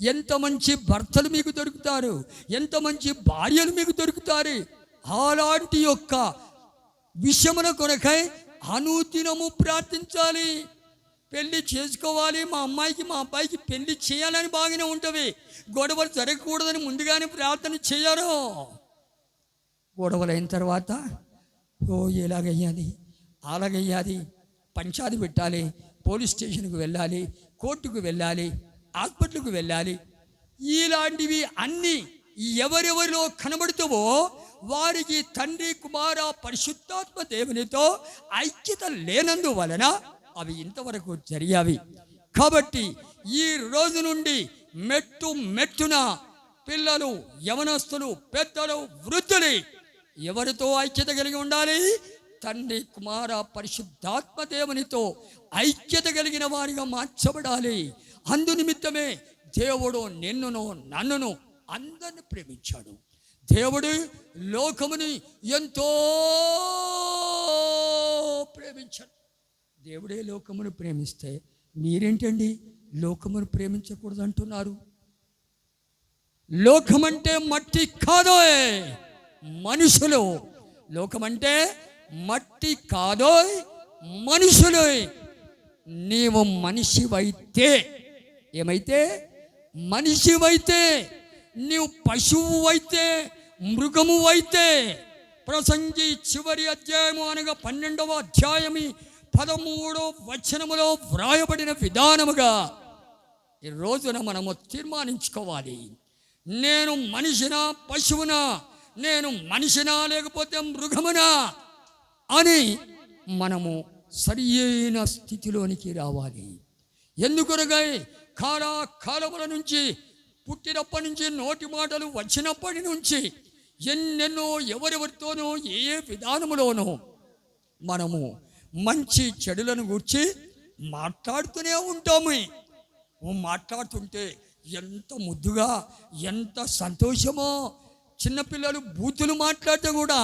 ఎంత మంచి భర్తలు మీకు దొరుకుతారు, ఎంత మంచి భార్యలు మీకు దొరుకుతారు. అలాంటి యొక్క విషయమున కొరకై అనుదినము ప్రార్థించాలి. పెళ్లి చేసుకోవాలి, మా అమ్మాయికి మా అబ్బాయికి పెళ్లి చేయాలని బాగానే ఉంటుంది. గొడవలు జరగకూడదని ముందుగానే ప్రార్థన చేయరు. గొడవలు అయిన తర్వాత ఎలాగయ్యాది అలాగయ్యాది, పంచాయతీ పెట్టాలి, పోలీస్ స్టేషన్కి వెళ్ళాలి, కోర్టుకు వెళ్ళాలి, హాస్పిటల్కి వెళ్ళాలి. ఇలాంటివి అన్నీ ఎవరెవరిలో కనబడుతావో వారికి తండ్రి కుమార పరిశుద్ధాత్మ దేవునితో ఐక్యత లేనందువలన అవి ఇంతవరకు జరిగావి. కాబట్టి ఈ రోజు నుండి మెట్టు మెట్టున పిల్లలు, యవనస్తులు, పెద్దలు, వృద్ధులు ఎవరితో ఐక్యత కలిగి ఉండాలి? తండ్రి కుమార పరిశుద్ధాత్మ దేవునితో ఐక్యత కలిగిన వారిగా మార్చబడాలి. అందు నిమిత్తమే దేవుడు నిన్నును నన్నును అందరిని ప్రేమించాడు. దేవుడు లోకముని ఎంతో ప్రేమించాడు. దేవుడే లోకమును ప్రేమిస్తే మీరేంటండి లోకమును ప్రేమించకూడదు అంటున్నారు? లోకమంటే మట్టి కాదోయ్ మనుషులు. లోకమంటే మట్టి కాదోయ్ మనుషులు. నీవు మనిషివైతే, ఏమైతే మనిషివైతే, నీవు పశువు అయితే, మృగము అయితే, ప్రసంగి చివరి అధ్యాయము అనగా 12వ అధ్యాయము 13వ వచనములో వ్రాయబడిన విధానముగా ఈ రోజున మనము తీర్మానించుకోవాలి. నేను మనిషినా పశువునా, నేను మనిషినా లేకపోతే మృగమునా అని మనము సరియైన స్థితిలోనికి రావాలి. ఎందుకనగా కాలముల నుంచి, పుట్టినప్పటి నుంచి, నోటి మాటలు వచ్చినప్పటి నుంచి ఎన్నెన్నో ఎవరెవరితోనో ఏ విధానములోనో మనము మంచి చెడులను గూర్చి మాట్లాడుతూనే ఉంటాము. మాట్లాడుతుంటే ఎంత ముద్దుగా, ఎంత సంతోషమో. చిన్నపిల్లలు బూతులు మాట్లాడితే కూడా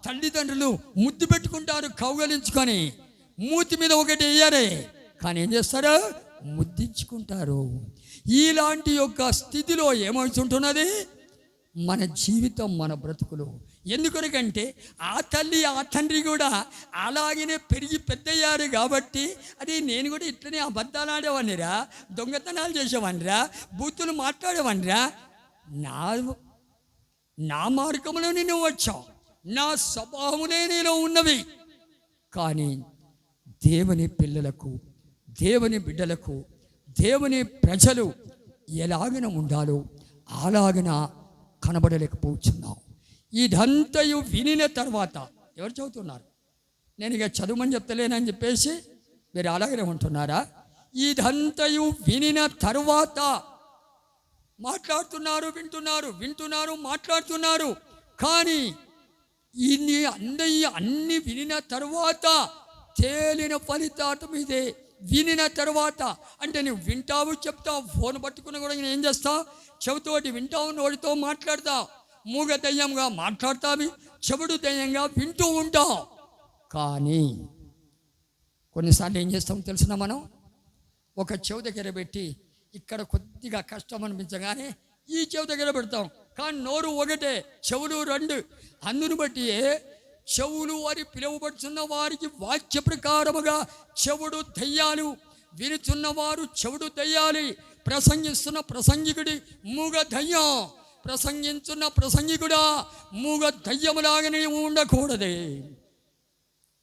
తల్లిదండ్రులు ముద్దు పెట్టుకుంటారు కౌగలించుకొని. మూతి మీద ఒకటి వేయరే, కానీ ఏం చేస్తారు? ముద్దించుకుంటారు. ఇలాంటి యొక్క స్థితిలో ఏమవుతుంటున్నది మన జీవితం, మన బ్రతుకులు. ఎందుకనకంటే ఆ తల్లి ఆ తండ్రి కూడా అలాగనే పెరిగి పెద్దయ్యారు కాబట్టి, అది నేను కూడా ఇట్లనే అబద్ధాలు ఆడేవాడినిరా, దొంగతనాలు చేసేవాడినిరా, బూతులు మాట్లాడేవాడినిరా. నా మార్గంలో నేను వచ్చావు, నా స్వభావములే నీలో ఉన్నవి. కానీ దేవుని పిల్లలకు, దేవుని బిడ్డలకు, దేవుని ప్రజలు ఎలాగన ఉండాలో అలాగన కనబడలేకపోతున్నాం. ఇదంతయు వినిన తర్వాత ఎవరు చదువుతున్నారు? నేను ఇక చదువుమని చెప్తలేనని చెప్పేసి మీరు అలాగనే ఉంటున్నారా? ఇదంతయు వినిన తర్వాత మాట్లాడుతున్నారు, వింటున్నారు, మాట్లాడుతున్నారు. కానీ అన్ని వినిన తర్వాత తేలిన ఫలితార్థం ఇదే. వినిన తర్వాత అంటే నువ్వు వింటావు, చెప్తావు. ఫోన్ పట్టుకుని కూడా నేను ఏం చేస్తావు? చెవితోటి వింటావు, నోటితో మాట్లాడతావు. మూగ దయ్యంగా మాట్లాడతావి, చెవుడు దయ్యంగా వింటూ ఉంటావు. కానీ కొన్నిసార్లు ఏం చేస్తామో తెలిసిన మనం ఒక చెవి దగ్గర పెట్టి ఇక్కడ కొద్దిగా కష్టం అనిపించగానే ఈ చెవి దగ్గర పెడతాం. కానీ నోరు ఒకటే, చెవులు రెండు. అందును బట్టి చెవులు అని పిలువబడుతున్న వారికి వాక్య ప్రకారముగా చెవుడు దయ్యాలు, వినుచున్నవారు చెవుడు దయ్యాలి. ప్రసంగిస్తున్న ప్రసంగికుడి మూగ దయ్యం, ప్రసంగించున్న ప్రసంగికుడా మూగ దయ్యములాగానే ఉండకూడదు.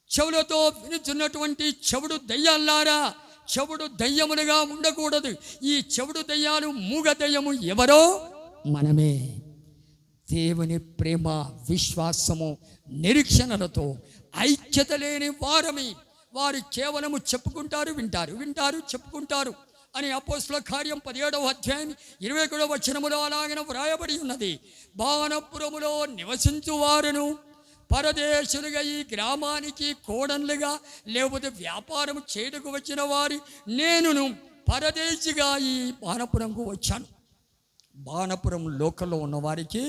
చెవులతో వినుచున్నటువంటి చెవుడు దయ్యాలారా చెవుడు దయ్యములుగా ఉండకూడదు. ఈ చెవుడు దయ్యాలు, మూగ దయ్యము ఎవరో? మనమే. దేవుని ప్రేమ, విశ్వాసము, నిరీక్షణలతో ఐక్యత లేని వారమి. వారు కేవలము చెప్పుకుంటారు, వింటారు, చెప్పుకుంటారు అని అపోస్తలుల కార్యం 17వ అధ్యాయం 21వ వచనములో అలాగనే వ్రాయబడి ఉన్నది. బాణపురములో నివసించు వారును, పరదేశులుగా ఈ గ్రామానికి కోడన్లుగా లేకపోతే వ్యాపారం చేయటకు వచ్చిన వారి నేనును పరదేశిగా ఈ బాణపురంకు వచ్చాను. బాణపురం లోకల్లో ఉన్నవారికి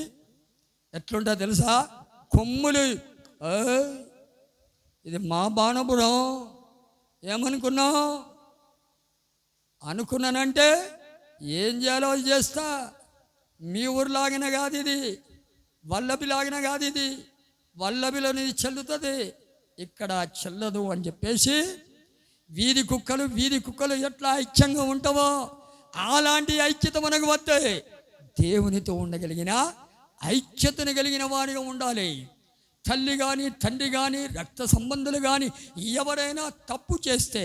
ఎట్లుంటా తెలుసా? కొమ్ములు. ఇది మా బాణపురం ఏమనుకున్నావు? అనుకున్నానంటే ఏం చేయాలో చేస్తా. మీ ఊరిలాగిన కాదు ఇది, వల్లభిలాగిన కాదు ఇది, వల్లభిలోని చెల్లుతుంది, ఇక్కడ చెల్లదు అని చెప్పేసి వీధి కుక్కలు ఎట్లా ఐక్యంగా ఉంటావో అలాంటి ఐక్యత మనకు వద్దే. దేవునితో ఉండగలిగిన ఐక్యతను కలిగిన వారిగా ఉండాలి. తల్లి కానీ తండ్రి కానీ రక్త సంబంధులు కానీ ఎవరైనా తప్పు చేస్తే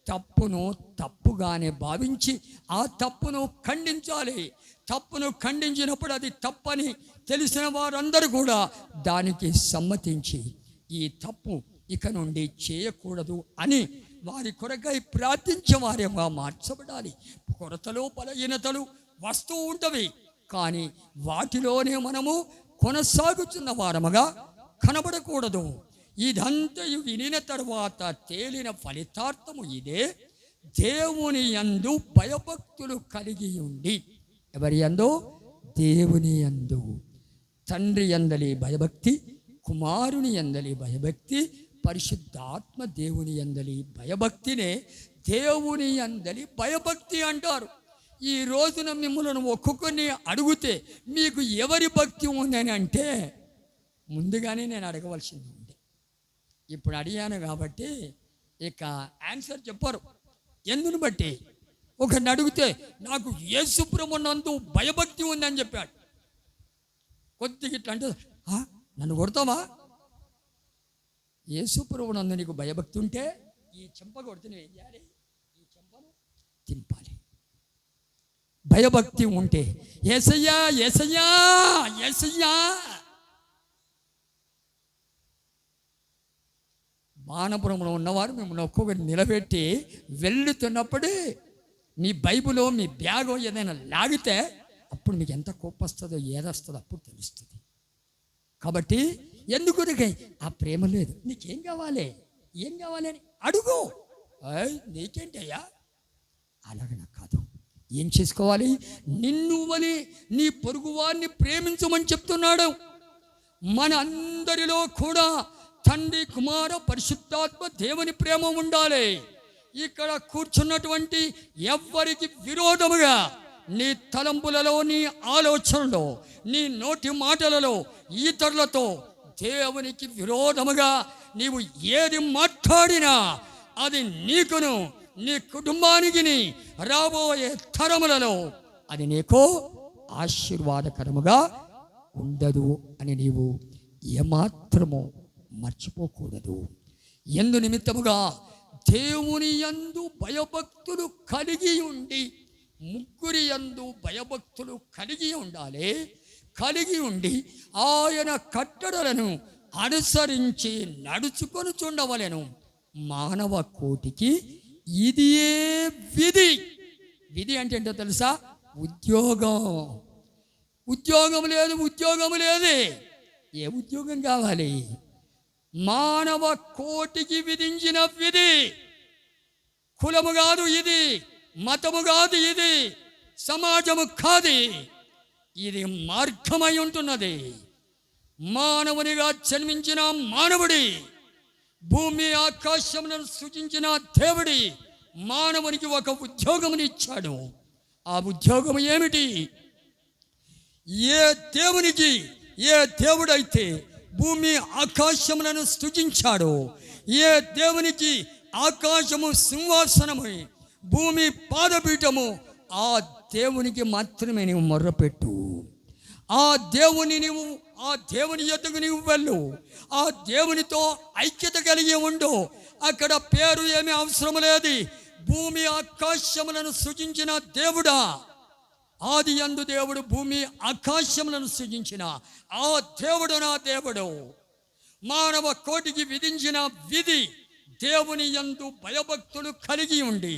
తప్పును తప్పుగానే భావించి ఆ తప్పును ఖండించాలి. తప్పును ఖండించినప్పుడు అది తప్పని తెలిసిన వారందరూ కూడా దానికి సమ్మతించి ఈ తప్పు ఇక నుండి చేయకూడదు అని వారి కొరకై ప్రార్థించే వారిగా మార్చబడాలి. కొరతలు బలహీనతలు వస్తూ ఉంటవి, కానీ వాటిలోనే మనము కొనసాగుతున్న వారముగా కనబడకూడదు. ఇదంతా వినిన తరువాత తేలిన ఫలితార్థము ఇదే, దేవుని యందు భయభక్తులు కలిగి ఉండి. ఎవరి యందు? దేవుని యందు. తండ్రి యందలి భయభక్తి, కుమారుని యందలి భయభక్తి, పరిశుద్ధాత్మ దేవుని యందలి భయభక్తినే దేవుని యందలి భయభక్తి అంటారు. ఈ రోజున మిమ్మల్ని ఒక్కొక్కరిని అడిగితే మీకు ఎవరి భక్తి ఉందని అంటే ముందుగానే నేను అడగవలసింది ఉంది. ఇప్పుడు అడిగాను కాబట్టి ఇక ఆన్సర్ చెప్పరు. ఎందుని బట్టి? ఒకరిని అడిగితే నాకు యేసు ప్రభువునందు భయభక్తి ఉందని చెప్పాడు. కొద్దిగా ఇట్లా అంటే నన్ను కొడతావా? యేసు ప్రభువునందు నీకు భయభక్తి ఉంటే ఈ చెంప కొడితే నువ్వు ఏం చేయాలి? ఈ చెంపను తింపాలి. భయభక్తి ఉంటే యేసయ్యా యేసయ్యా యేసయ్యా. మానపురంలో ఉన్నవారు మిమ్మల్ని ఒక్కొక్కటి నిలబెట్టి వెళ్తున్నప్పుడే మీ బైబిలో మీ బ్యాగో ఏదైనా లాగితే అప్పుడు మీకు ఎంత కోపం వస్తుందో ఏదొస్తుందో అప్పుడు తెలుస్తుంది. కాబట్టి ఎందుకు ఆ ప్రేమ లేదు. నీకేం కావాలి, ఏం కావాలి అని అడుగు. నీకేంటయ్యా? అలాగన కాదు. ఏం చేసుకోవాలి? నిన్ను వని నీ పొరుగువారిని ప్రేమించమని చెప్తున్నాడు. మన అందరిలో కూడా తండ్రి కుమార పరిశుద్ధాత్మ దేవుని ప్రేమ ఉండాలి. ఇక్కడ కూర్చున్నటువంటి ఎవ్వరికి విరోధముగా నీ తలంపులలో, నీ ఆలోచనలో, నీ నోటి మాటలలో ఇతరులతో దేవునికి విరోధముగా నీవు ఏది మాట్లాడినా అది నీకును నీ కుటుంబానికి రాబోయే తరములలో అది నీకు ఆశీర్వాదకరముగా ఉండదు అని నీవు ఏమాత్రము మర్చిపోకూడదు. ఎందు నిమిత్తముగా దేవుని యందు భయభక్తులు కలిగి ఉండి, ముగ్గురి యందు భయభక్తులు కలిగి ఉండాలి. కలిగి ఉండి ఆయన కట్టడలను అనుసరించి నడుచుకొని చుండవలెను. మానవ కోటికి ఇదియే విధి. విధి అంటే ఏంటో తెలుసా? ఉద్యోగం. ఉద్యోగం లేదు, ఉద్యోగం లేదు. ఏ ఉద్యోగం కావాలి? మానవ కోటికి విధించిన విధి. కులము కాదు ఇది, మతము కాదు ఇది, సమాజము కాదు, ఇది మార్గమై ఉంటున్నది. మానవునిగా జన్మించిన మానవుడి, భూమి ఆకాశములను సృజించిన దేవుడి మానవునికి ఒక ఉద్యోగముని ఇచ్చాడు. ఆ ఉద్యోగం ఏమిటి? ఏ దేవునికి, ఏ దేవుడైతే భూమి ఆకాశములను సృజించాడో, ఏ దేవునికి ఆకాశము సింహాసనము, భూమి పాదపీఠము, ఆ దేవునికి మాత్రమే నీవు మొర్రపెట్టు. ఆ దేవుని నీవు, ఆ దేవుని యొద్దకు నీవు వెళ్ళు. ఆ దేవునితో ఐక్యత కలిగి ఉండు. అక్కడ పేరు ఏమీ అవసరం లేదు. భూమి ఆకాశములను సృజించిన దేవుడా, ఆది యందు దేవుడు భూమి ఆకాశములను సృజించిన ఆ దేవుడు నా దేవుడు. మానవ కోటికి విధించిన విధి దేవుని యందు భయభక్తులు కలిగి ఉండి,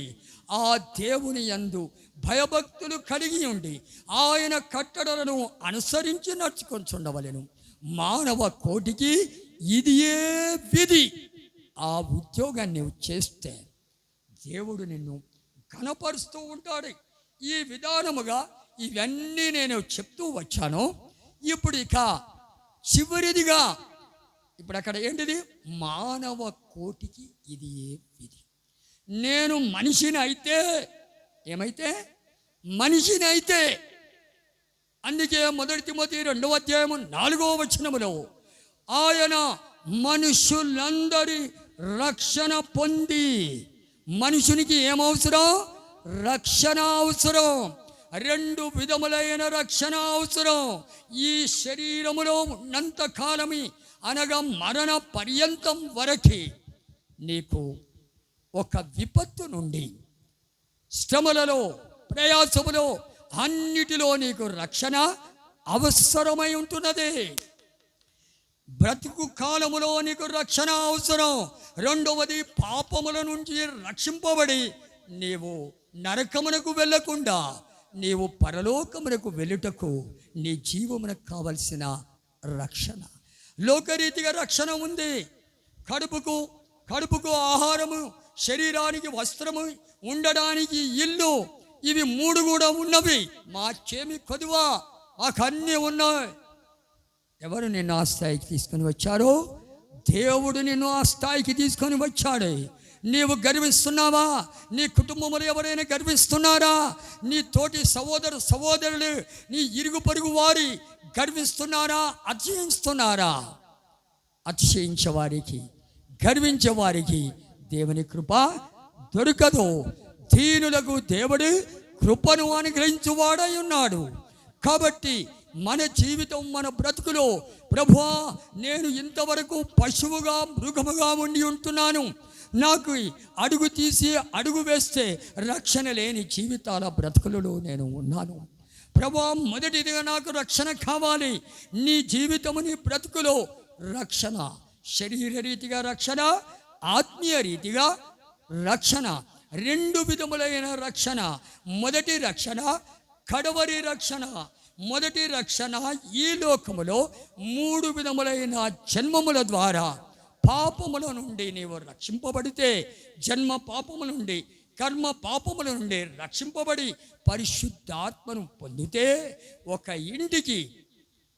ఆ దేవుని యందు భయభక్తులు కలిగి ఉండి ఆయన కట్టడలను అనుసరించి నడుచుకొంచుండవలెను. మానవ కోటికి ఇదియే విధి. ఆ ఉద్యోగాన్ని నువ్వు చేస్తే దేవుడు నిన్ను ఘనపరుస్తూ ఉంటాడు. ఈ విధానముగా ఇవన్నీ నేను చెప్తూ వచ్చాను. ఇప్పుడు ఇక చివరిదిగా ఇప్పుడు అక్కడ ఏంటిది? మానవ కోటికి ఇది ఏ విధి. నేను మనిషిని అయితే ఏమైతే? మనిషిని అయితే. అందుకే 1 తిమోతి 2:4 ఆయన మనుషులందరి రక్షణ పొంది. మనుషునికి ఏమవసరం? రక్షణ అవసరం. 2 విధములైన రక్షణ అవసరం. ఈ శరీరములో ఉన్నంత కాలమి, అనగా మరణ పర్యంతం వరకు నీకు ఒక విపత్తు నుండి, శ్రమలలో, ప్రయాసములో, అన్నిటిలో నీకు రక్షణ అవసరమై ఉంటున్నది. బ్రతుకు కాలములో నీకు రక్షణ అవసరం. రెండవది, పాపముల నుంచి రక్షింపబడి నీవు నరకమునకు వెళ్ళకుండా నీవు పరలోకమునకు వెళ్ళుటకు నీ జీవమునకు కావలసిన రక్షణ. లోకరీతిగా రక్షణ ఉంది. కడుపుకు ఆహారము, శరీరానికి వస్త్రము, ఉండడానికి ఇల్లు, ఇవి 3 కూడా ఉన్నవి. మాకేమి కొదువా? మాకన్నీ ఉన్నాయి. ఎవరు నిన్ను ఆ స్థాయికి తీసుకొని వచ్చారో? దేవుడు నిన్ను ఆ స్థాయికి తీసుకొని వచ్చాడు. నీవు గర్విస్తున్నావా? నీ కుటుంబంలో ఎవరైనా గర్విస్తున్నారా? నీ తోటి సహోదరులు, నీ ఇరుగు పొరుగు వారి గర్విస్తున్నారా? అతిశయిస్తున్నారా? అతిశయించేవారికి, గర్వించేవారికి దేవుని కృప దొరకదు. దీనులకు దేవుడు కృపను అనుగ్రహించువాడై ఉన్నాడు. కాబట్టి మన జీవితం, మన బ్రతుకులో, ప్రభువా, నేను ఇంతవరకు పశువుగా, మృగముగా ఉండి ఉంటున్నాను. నాకు అడుగు తీసి అడుగు వేస్తే రక్షణ లేని జీవితాల బ్రతుకులలో నేను ఉన్నాను. ప్రభువా, మొదటిదిగా నాకు రక్షణ కావాలి. నీ జీవితము, నీ బ్రతుకులో రక్షణ, శరీర రీతిగా రక్షణ, ఆత్మీయ రీతిగా రక్షణ, 2 విధములైన రక్షణ. మొదటి రక్షణ, కడవరి రక్షణ. మొదటి రక్షణ, ఈ లోకములో 3 విధములైన జన్మముల ద్వారా పాపముల నుండి నీవు రక్షింపబడితే, జన్మ పాపముల నుండి, కర్మ పాపముల నుండి రక్షింపబడి పరిశుద్ధాత్మను పొందితే, ఒక ఇంటికి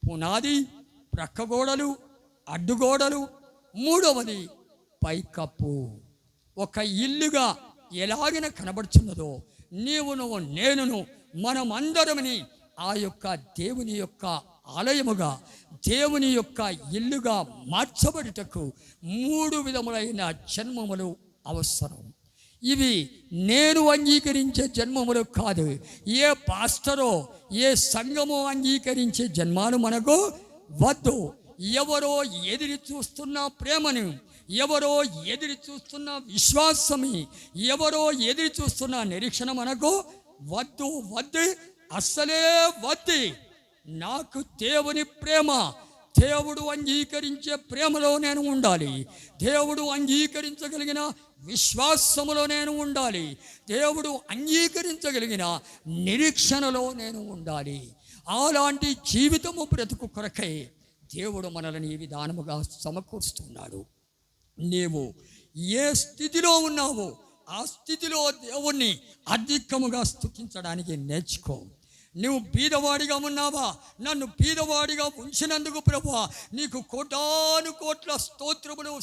పునాది, ప్రక్కగోడలు, అడ్డుగోడలు, 3వది పైకప్పు. ఒక ఇల్లుగా ఎలాగిన కనబడుచున్నదో నీవును, నేనును, మనమందరమని ఆ యొక్క దేవుని యొక్క ఆలయముగా, దేవుని యొక్క ఇల్లుగా మార్చబడుటకు 3 విధములైన జన్మములు అవసరం. ఇవి నేను అంగీకరించే జన్మములు కాదు. ఏ పాస్టరో, ఏ సంఘమో అంగీకరించే జన్మాలు మనకు వద్దు. ఎవరో ఎదిరి చూస్తున్న ప్రేమను, ఎవరో ఎదిరి చూస్తున్న విశ్వాసమి, ఎవరో ఎదిరి చూస్తున్న నిరీక్షణ మనకు వద్దు. అస్సలే వద్దు. నాకు దేవుని ప్రేమ, దేవుడు అంగీకరించే ప్రేమలో నేను ఉండాలి. దేవుడు అంగీకరించగలిగిన విశ్వాసములో నేను ఉండాలి. దేవుడు అంగీకరించగలిగిన నిరీక్షణలో నేను ఉండాలి. అలాంటి జీవితము బ్రతుకు కొరకై దేవుడు మనల్ని ఈ విధానముగా సమకూరుస్తున్నాడు. నీవు ఏ స్థితిలో ఉన్నావో ఆ స్థితిలో దేవుణ్ణి అధికముగా స్తుతించడానికి నేర్చుకో. నువ్వు బీదవాడిగా ఉన్నావా? నన్ను బీదవాడిగా ఉంచినందుకు ప్రభువా నీకు కోటాను కోట్ల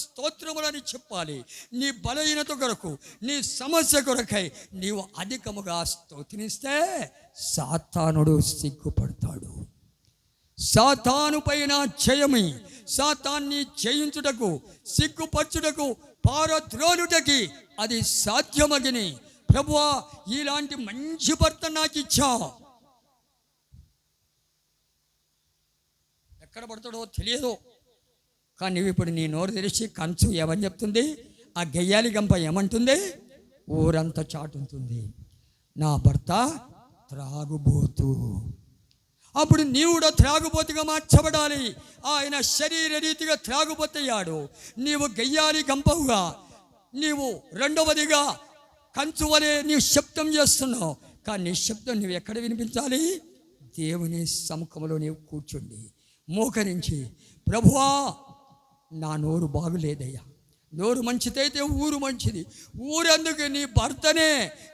స్తోత్రములని చెప్పాలి. నీ బలహీనత కొరకు, నీ సమస్య కొరకై నీవు అధికముగా స్తుతిస్తే సాతానుడు సిగ్గుపడతాడు. సాతాను పైన జయమి, సాతాన్ని జయించుటకు, సిగ్గుపరచుటకు, పారద్రోలుటకి అది సాధ్యమగిని. ప్రభువా, ఇలాంటి మంచి భర్త నాకు ఇచ్చా. ఎక్కడ పడతాడో తెలియదు, కానీ నువ్వు ఇప్పుడు నీ నోరు తెరిచి కంచు ఏమని చెప్తుంది? ఆ గయ్యాలి గంప ఏమంటుంది? ఊరంతా చాటుంటుంది, నా భర్త త్రాగుబోతు. అప్పుడు నీవు కూడా త్రాగుబోతుగా మార్చబడాలి. ఆయన శరీర రీతిగా త్రాగుబోతయ్యాడు. నీవు గయ్యాలి గంపవుగా, నీవు రెండవదిగా కంచు వలె నీవు శబ్దం చేస్తున్నావు. కానీ నీ శబ్దం నువ్వు ఎక్కడ వినిపించాలి? దేవుని సముఖంలో నీవు కూర్చుండి మోకరించి, ప్రభువా నా నోరు బాగులేదయ్యా, నోరు మంచిదైతే ఊరు మంచిది. ఊరెందుకు? నీ భర్తనే,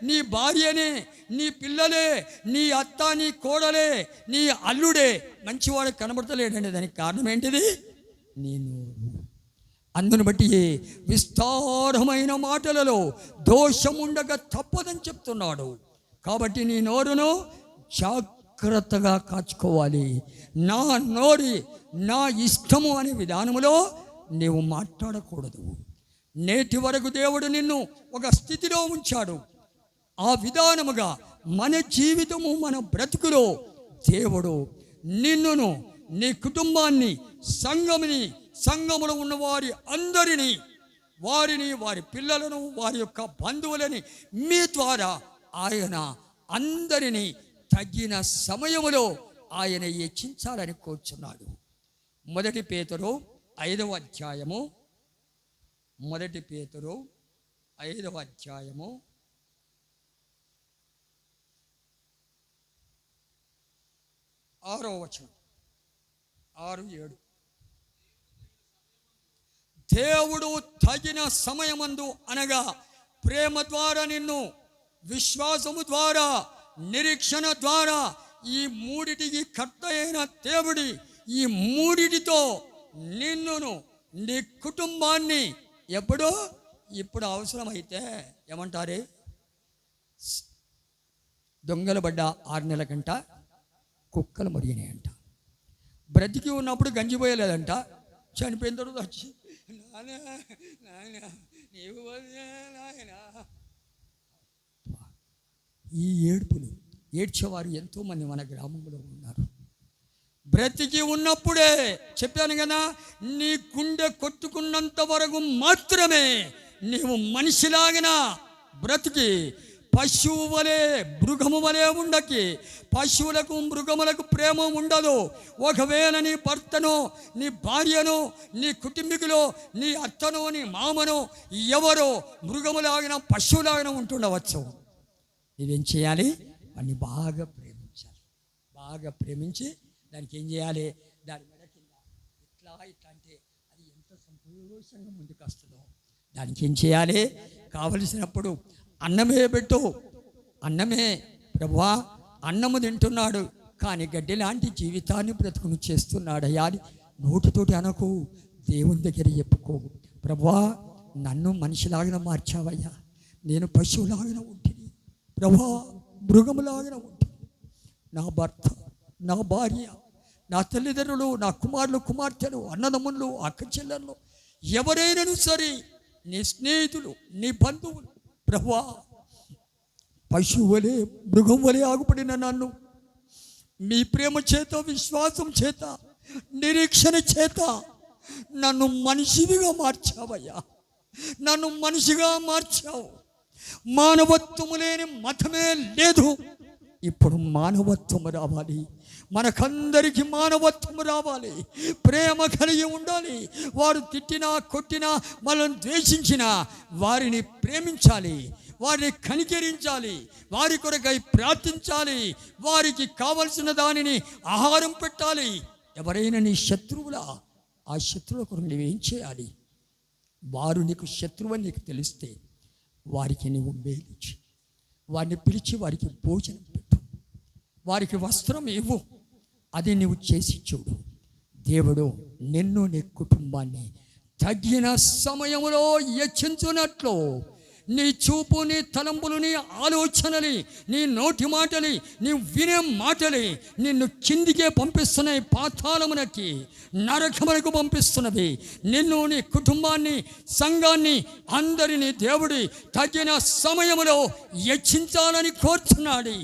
నీ భార్యనే, నీ పిల్లలే, నీ అత్త, నీ కోడలే, నీ అల్లుడే మంచివాడు కనబడతలేడండి. దానికి కారణం ఏంటిది? నీ నోరు. అందును బట్టి విస్తారమైన మాటలలో దోషముండగా తప్పదని చెప్తున్నాడు. కాబట్టి నీ నోరును జాగ్రత్తగా కాచుకోవాలి. నా నోరు నా ఇష్టము అనే విధానములో నీవు మాట్లాడకూడదు. నేటి వరకు దేవుడు నిన్ను ఒక స్థితిలో ఉంచాడు. ఆ విధానముగా మన జీవితము, మన బ్రతుకులో దేవుడు నిన్నును, నీ కుటుంబాన్ని, సంఘములో ఉన్న వారి అందరినీ, వారి పిల్లలను, వారి యొక్క బంధువులని మీ ద్వారా ఆయన అందరినీ తగిన సమయములో ఆయన హెచ్చించాలని కోరుచున్నాడు. 1 పేతురు 5వ అధ్యాయము 1 పేతురు 5వ అధ్యాయము 6వ వచనం, 6-7. దేవుడు తగిన సమయమందు అనగా ప్రేమ ద్వారా నిన్ను, విశ్వాసము ద్వారా, నిరీక్షణ ద్వారా, ఈ మూడిటికి కర్త అయిన దేవుడి ఈ మూడిటితో నిన్నును, నీ కుటుంబాన్ని ఇప్పుడు అవసరమైతే ఏమంటారే, దొంగలు పడ్డ 6 నెలల గంట కుక్కలు మరిగినాయంట. బ్రతికి ఉన్నప్పుడు గంజిపోయలేదంట, చనిపోయిన తర్వాత వచ్చి ఈ ఏడుపులు ఏడ్చేవారు ఎంతోమంది మన గ్రామంలో ఉన్నారు. బ్రతికి ఉన్నప్పుడే చెప్పాను కదా, నీ గుండె కొట్టుకున్నంత వరకు మాత్రమే నీవు మనిషిలాగిన బ్రతికి, పశువు వలె మృగము వలె ఉండకి. పశువులకు మృగములకు ప్రేమ ఉండదు. ఒకవేళ నీ భర్తను, నీ భార్యను, నీ కుటుంబీకులు, నీ అత్తను, నీ మామను ఎవరో మృగములాగిన పశువులాగిన ఉంటుండవచ్చు. నువ్వేం చేయాలి? వాడిని బాగా ప్రేమించాలి. బాగా ప్రేమించి దానికి ఏం చేయాలి? దాని మెడ కింద ఇట్లా అంటే అది ఎంత సంతోషంగా ముందుకు వస్తుందో దానికి ఏం చేయాలి? కావలసినప్పుడు అన్నమే పెట్టు. అన్నమే ప్రభువా, అన్నము తింటున్నాడు కానీ గడ్డి లాంటి జీవితాన్ని బ్రతుకును చేస్తున్నాడయ్యా అని నోటితోటి అనకు, దేవుని దగ్గర చెప్పుకో. ప్రభువా, నన్ను మనిషిలాగిన మార్చావయ్యా, నేను పశువులాగిన ఉంటుంది, ప్రభువా మృగములాగిన ఉంటుంది. నా భర్త, నా భార్య, నా తల్లిదండ్రులు, నా కుమారులు, కుమార్తెలు, అన్నదమ్ములు, అక్క చెల్లెళ్ళు, ఎవరైనా సరే, నీ స్నేహితులు, నీ బంధువులు, ప్రభువా పశువు వలె మృగం వలె ఆగుపడిన నన్ను మీ ప్రేమ చేత, విశ్వాసం చేత, నిరీక్షణ చేత నన్ను మనిషిగా మార్చావయ్యా. నన్ను మనిషిగా మార్చావు. మానవత్వము లేని మతమే లేదు. ఇప్పుడు మానవత్వము రావాలి. మనకందరికీ మానవత్వము రావాలి. ప్రేమ కలిగి ఉండాలి. వారు తిట్టినా, కొట్టినా, మనల్ని ద్వేషించినా వారిని ప్రేమించాలి, వారిని కనికరించాలి, వారి కొరకై ప్రార్థించాలి, వారికి కావలసిన దానిని ఆహారం పెట్టాలి. ఎవరైనా నీ శత్రువులా, ఆ శత్రువుల కొరకు నువ్వేం చేయాలి? వారు నీకు శత్రువు అని నీకు తెలిస్తే వారికి నువ్వు మేలిచి, వారిని పిలిచి వారికి భోజనం పెట్టు, వారికి వస్త్రం ఇవ్వు. అది నువ్వు చేసి చూడు. దేవుడు నిన్ను, నీ కుటుంబాన్ని తగిన సమయంలో హెచ్చించున్నట్లు నీ చూపు, నీ తలంపులు, నీ ఆలోచనలు, నీ నోటి మాటలు, నీ వినే మాటలు నిన్ను కిందికే పంపిస్తున్నాయి, పాతాళమునకి, నరకమునకు పంపిస్తున్నవి. నిన్ను, నీ కుటుంబాన్ని, సంఘాన్ని, అందరినీ దేవుడి తగిన సమయంలో హెచ్చించాలని కోరుతున్నాడు.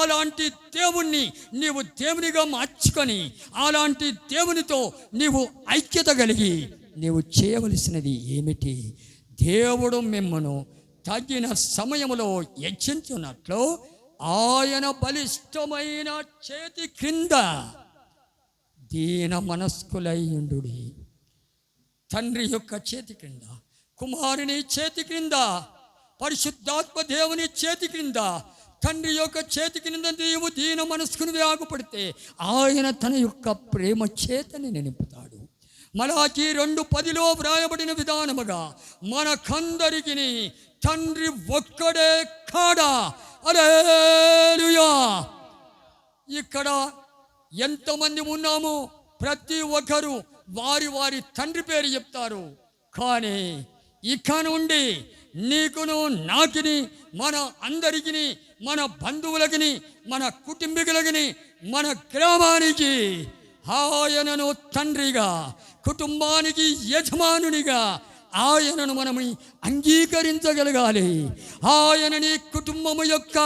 అలాంటి దేవుణ్ణి నీవు దేవునిగా మార్చుకొని, అలాంటి దేవునితో నీవు ఐక్యత కలిగి నీవు చేయవలసినది ఏమిటి? దేవుడు మిమ్మను తగిన సమయములో హెచ్చించున్నట్లు ఆయన బలిష్టమైన చేతి క్రింద దీన మనస్కులైయుండు. తండ్రి యొక్క చేతి క్రింద, కుమారుని చేతి క్రింద, పరిశుద్ధాత్మ దేవుని చేతి క్రింద, తండ్రి యొక్క చేతి క్రింద నీవు దీన మనస్కుని ఆగుపడితే ఆయన తన యొక్క ప్రేమ చేతని నింపుతాడు. మలాకి 2:10 వ్రాయబడిన విధానముగా మనకందరికి తండ్రి ఒక్కడే కాడా? హల్లెలూయా. ఇక్కడ ఎంతమంది ఉన్నాము, ప్రతి ఒక్కరు వారి తండ్రి పేరు చెప్తారు. కానీ ఇక నుండి నీకును, నాకిని, మన అందరికీ మన బంధువులకి, మన కుటుంబీకులకి, మన గ్రామానికి ఆయనను తండ్రిగా, కుటుంబానికి యజమానునిగా ఆయనను మనం అంగీకరించగలగాలి. ఆయనని కుటుంబము యొక్క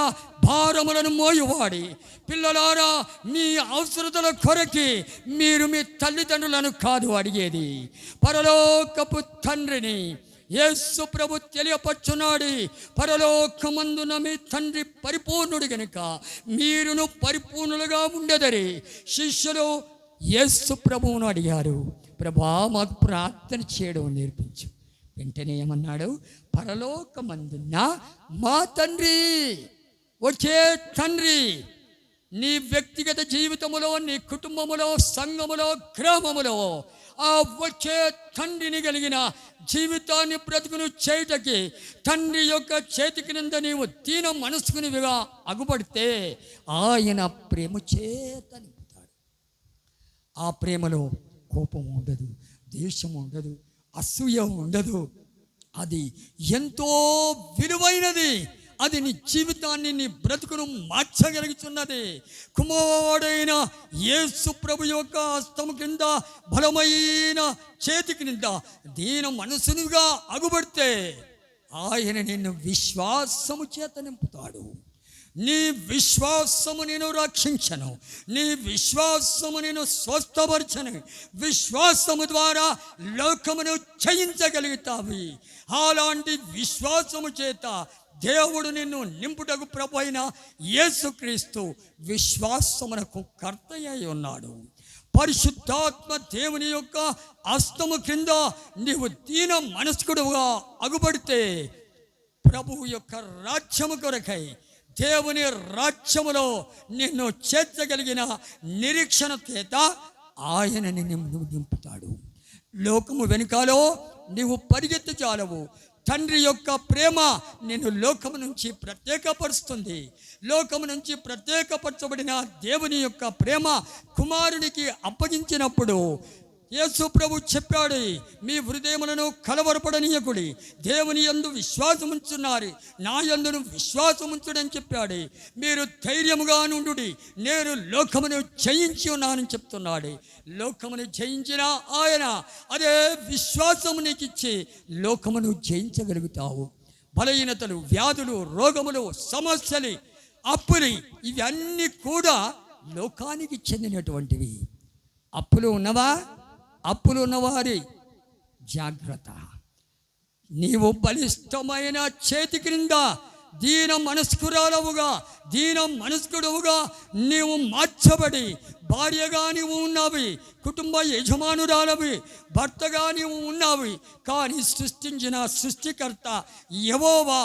భారములను మోయువాడి. పిల్లలారా, మీ అవసరతల కొరకి మీరు మీ తల్లిదండ్రులను కాదు అడిగేది, పరలోకపు తండ్రిని. యేసు ప్రభు తెలియపరచున్నాడు, పరలోకమందున మీ తండ్రి పరిపూర్ణుడు గనుక మీరును పరిపూర్ణులుగా ఉండేదరి. శిష్యులు యేసు ప్రభువును అడిగారు, ప్రభా మాకు ప్రార్థన చేయడం నేర్పించు. వెంటనే ఏమన్నాడు, పరలోకమందున్న మా తండ్రి. వచ్చే తండ్రి నీ వ్యక్తిగత జీవితములో, నీ కుటుంబములో, సంఘములో, గ్రామములో ఆ వచ్చే తండ్రిని కలిగిన జీవితాన్ని బ్రతుకును చేయటకి తండ్రి యొక్క చేతి క్రింద నీవు దీన మనసుకునివిగా అగుపడితే ఆయన ప్రేమ చేత నింపుతాడు. ఆ ప్రేమలో కోపం ఉండదు, ద్వేషం ఉండదు, అసూయ ఉండదు. అది ఎంతో విలువైనది. అది నీ జీవితాన్ని, నీ బ్రతుకును మార్చగలుగుతున్నది. కుమారుడైన యేసు ప్రభు యొక్క హస్తము కింద, బలమైన చేతి క్రింద దీన మనసునుగా అగుపడితే ఆయన నిన్ను విశ్వాసము చేత నింపుతాడు. నీ విశ్వాసము నేను రక్షించను, నీ విశ్వాసము నేను స్వస్థపరచను. విశ్వాసము ద్వారా లోకమును జయించగలుగుతావు. అలాంటి విశ్వాసము చేత దేవుడు నిన్ను నింపుటకు ప్రభు అయిన యేసుక్రీస్తు విశ్వాసమునకు కర్త అయి ఉన్నాడు. పరిశుద్ధాత్మ దేవుని యొక్క హస్తము క్రింద నీవు దీన మనస్కుడుగా అగుపడితే ప్రభువు యొక్క రాజ్యము కొరకై, దేవుని రాజ్యములో నిన్ను చేర్చగలిగిన నిరీక్షణ చేత ఆయన నిన్ను నింపుతాడు. లోకము వెనుకాలో నీవు పరిగెత్తి చాలవు. తండ్రి యొక్క ప్రేమ నిన్ను లోకము నుంచి ప్రత్యేకపరుస్తుంది. లోకము నుంచి ప్రత్యేకపరచబడిన దేవుని యొక్క ప్రేమ కుమారునికి అప్పగించినప్పుడు యేసు ప్రభు చెప్పాడు, మీ హృదయములను కలవరపడనీయకుడి, దేవుని యందు విశ్వాసముంచున్నారు, నా యందును విశ్వాసముంచుడని చెప్పాడు. మీరు ధైర్యముగా నుండుడి, నేను లోకమును జయించి ఉన్నానని చెప్తున్నాడు. లోకమును జయించిన ఆయన అదే విశ్వాసము నీకు ఇచ్చి లోకమును జయించగలుగుతావు. బలహీనతలు, వ్యాధులు, రోగములు, సమస్యలు, అప్పులు ఇవన్నీ కూడా లోకానికి చెందినటువంటివి. అప్పులు ఉన్నవా? అప్పులు ఉన్నవారి జాగ్రత్త. నీవు బలిష్టమైన చేతి క్రింద దీన మనస్కురాలవుగా, దీన మనస్కుడువుగా నీవు మార్చబడి భార్యగా నీవు ఉన్నావి, కుటుంబ యజమానురాలవి, భర్తగా నీవు ఉన్నావి. కానీ సృష్టించిన సృష్టికర్త యెహోవా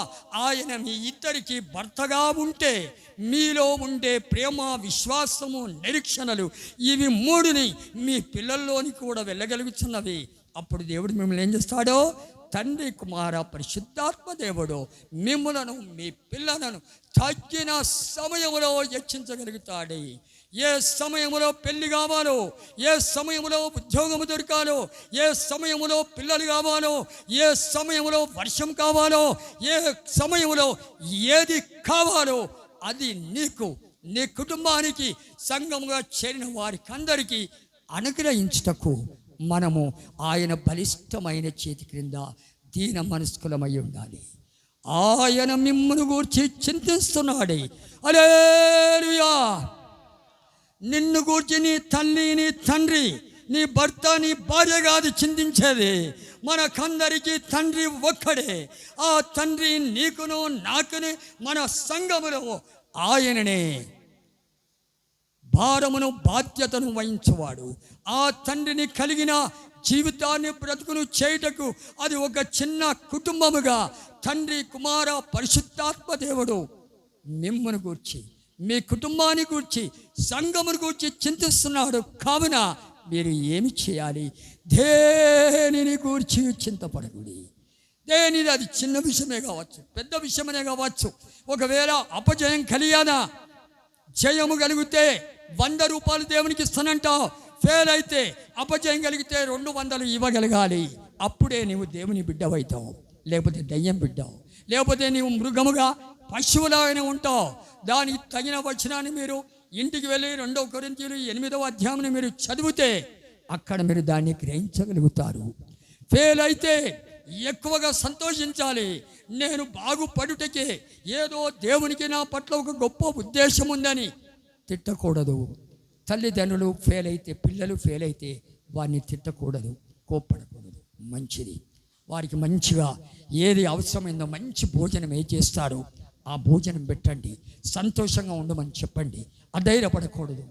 ఆయన మీ ఇద్దరికి భర్తగా ఉంటే మీలో ఉండే ప్రేమ, విశ్వాసము, నిరీక్షణలు ఇవి మూడుని మీ పిల్లల్లోని కూడా వెళ్ళగలుగుతున్నవి. అప్పుడు దేవుడు మిమ్మల్ని ఏం చేస్తాడో, తండ్రి, కుమార, పరిశుద్ధాత్మ దేవుడు మిమ్మలను, మీ పిల్లలను తగ్గిన సమయంలో హెచ్చించగలుగుతాడు. ఏ సమయంలో పెళ్లి కావాలో, ఏ సమయంలో ఉద్యోగము దొరకాలో, ఏ సమయంలో పిల్లలు కావాలో, ఏ సమయంలో వర్షం కావాలో, ఏ సమయంలో ఏది కావాలో అది నీకు, నీ కుటుంబానికి, సంఘముగా చేరిన వారికి అందరికీ అనుగ్రహించుటకు మనము ఆయన బలిష్టమైన చేతి క్రింద దీన మనస్కులమై ఉండాలి. ఆయన మిమ్మును గూర్చి చింతిస్తున్నాడు. హల్లెలూయా. నిన్ను గూర్చి నీ తల్లి, నీ తండ్రి, నీ భర్త, నీ భార్య కాదు చింతించేది. మనకందరికీ తండ్రి ఒక్కడే. ఆ తండ్రి నీకును నాకుని మన సంఘములో ఆయననే భారమును, బాధ్యతను వహించేవాడు. ఆ తండ్రిని కలిగిన జీవితాన్ని బ్రతుకును చేయుటకు అది ఒక చిన్న కుటుంబముగా తండ్రి, కుమార, పరిశుద్ధాత్మ దేవుడు మిమ్మును గూర్చి, మీ కుటుంబాన్ని గూర్చి, సంఘమును గూర్చి చింతిస్తున్నాడు. కావున మీరు ఏమి చేయాలి? దేనిని గూర్చి చింతపడకుడి. దేనిది, అది చిన్న విషయమే కావచ్చు, పెద్ద విషయమే కావచ్చు. ఒకవేళ అపజయం కలిగానా, జయము కలిగితే 100 రూపాయలు దేవునికి ఇస్తానంటావు, ఫెయిల్ అయితే అపజయం కలిగితే 200 ఇవ్వగలగాలి. అప్పుడే నీవు దేవుని బిడ్డవైతావు, లేకపోతే దయ్యం బిడ్డవు. లేకపోతే నీవు మృగముగా పశువులాగానే ఉంటావు. దానికి తగిన వచనాన్ని మీరు ఇంటికి వెళ్ళి 2 కొరింథీయులు 8వ అధ్యాయాన్ని మీరు చదివితే అక్కడ మీరు దాన్ని గ్రహించగలుగుతారు. ఫెయిల్ అయితే ఎక్కువగా సంతోషించాలి. నేను బాగుపడుటకే ఏదో దేవునికి నా పట్ల ఒక గొప్ప ఉద్దేశం ఉందని తిట్టకూడదు. తల్లిదండ్రులు ఫెయిల్ అయితే, పిల్లలు ఫెయిల్ అయితే వారిని తిట్టకూడదు, కోప్పడకూడదు. మంచిది, వారికి మంచిగా ఏది అవసరమైందో మంచి భోజనం చేస్తారో ఆ భోజనం పెట్టండి, సంతోషంగా ఉండమని చెప్పండి. అధైర్యపడకూడదు.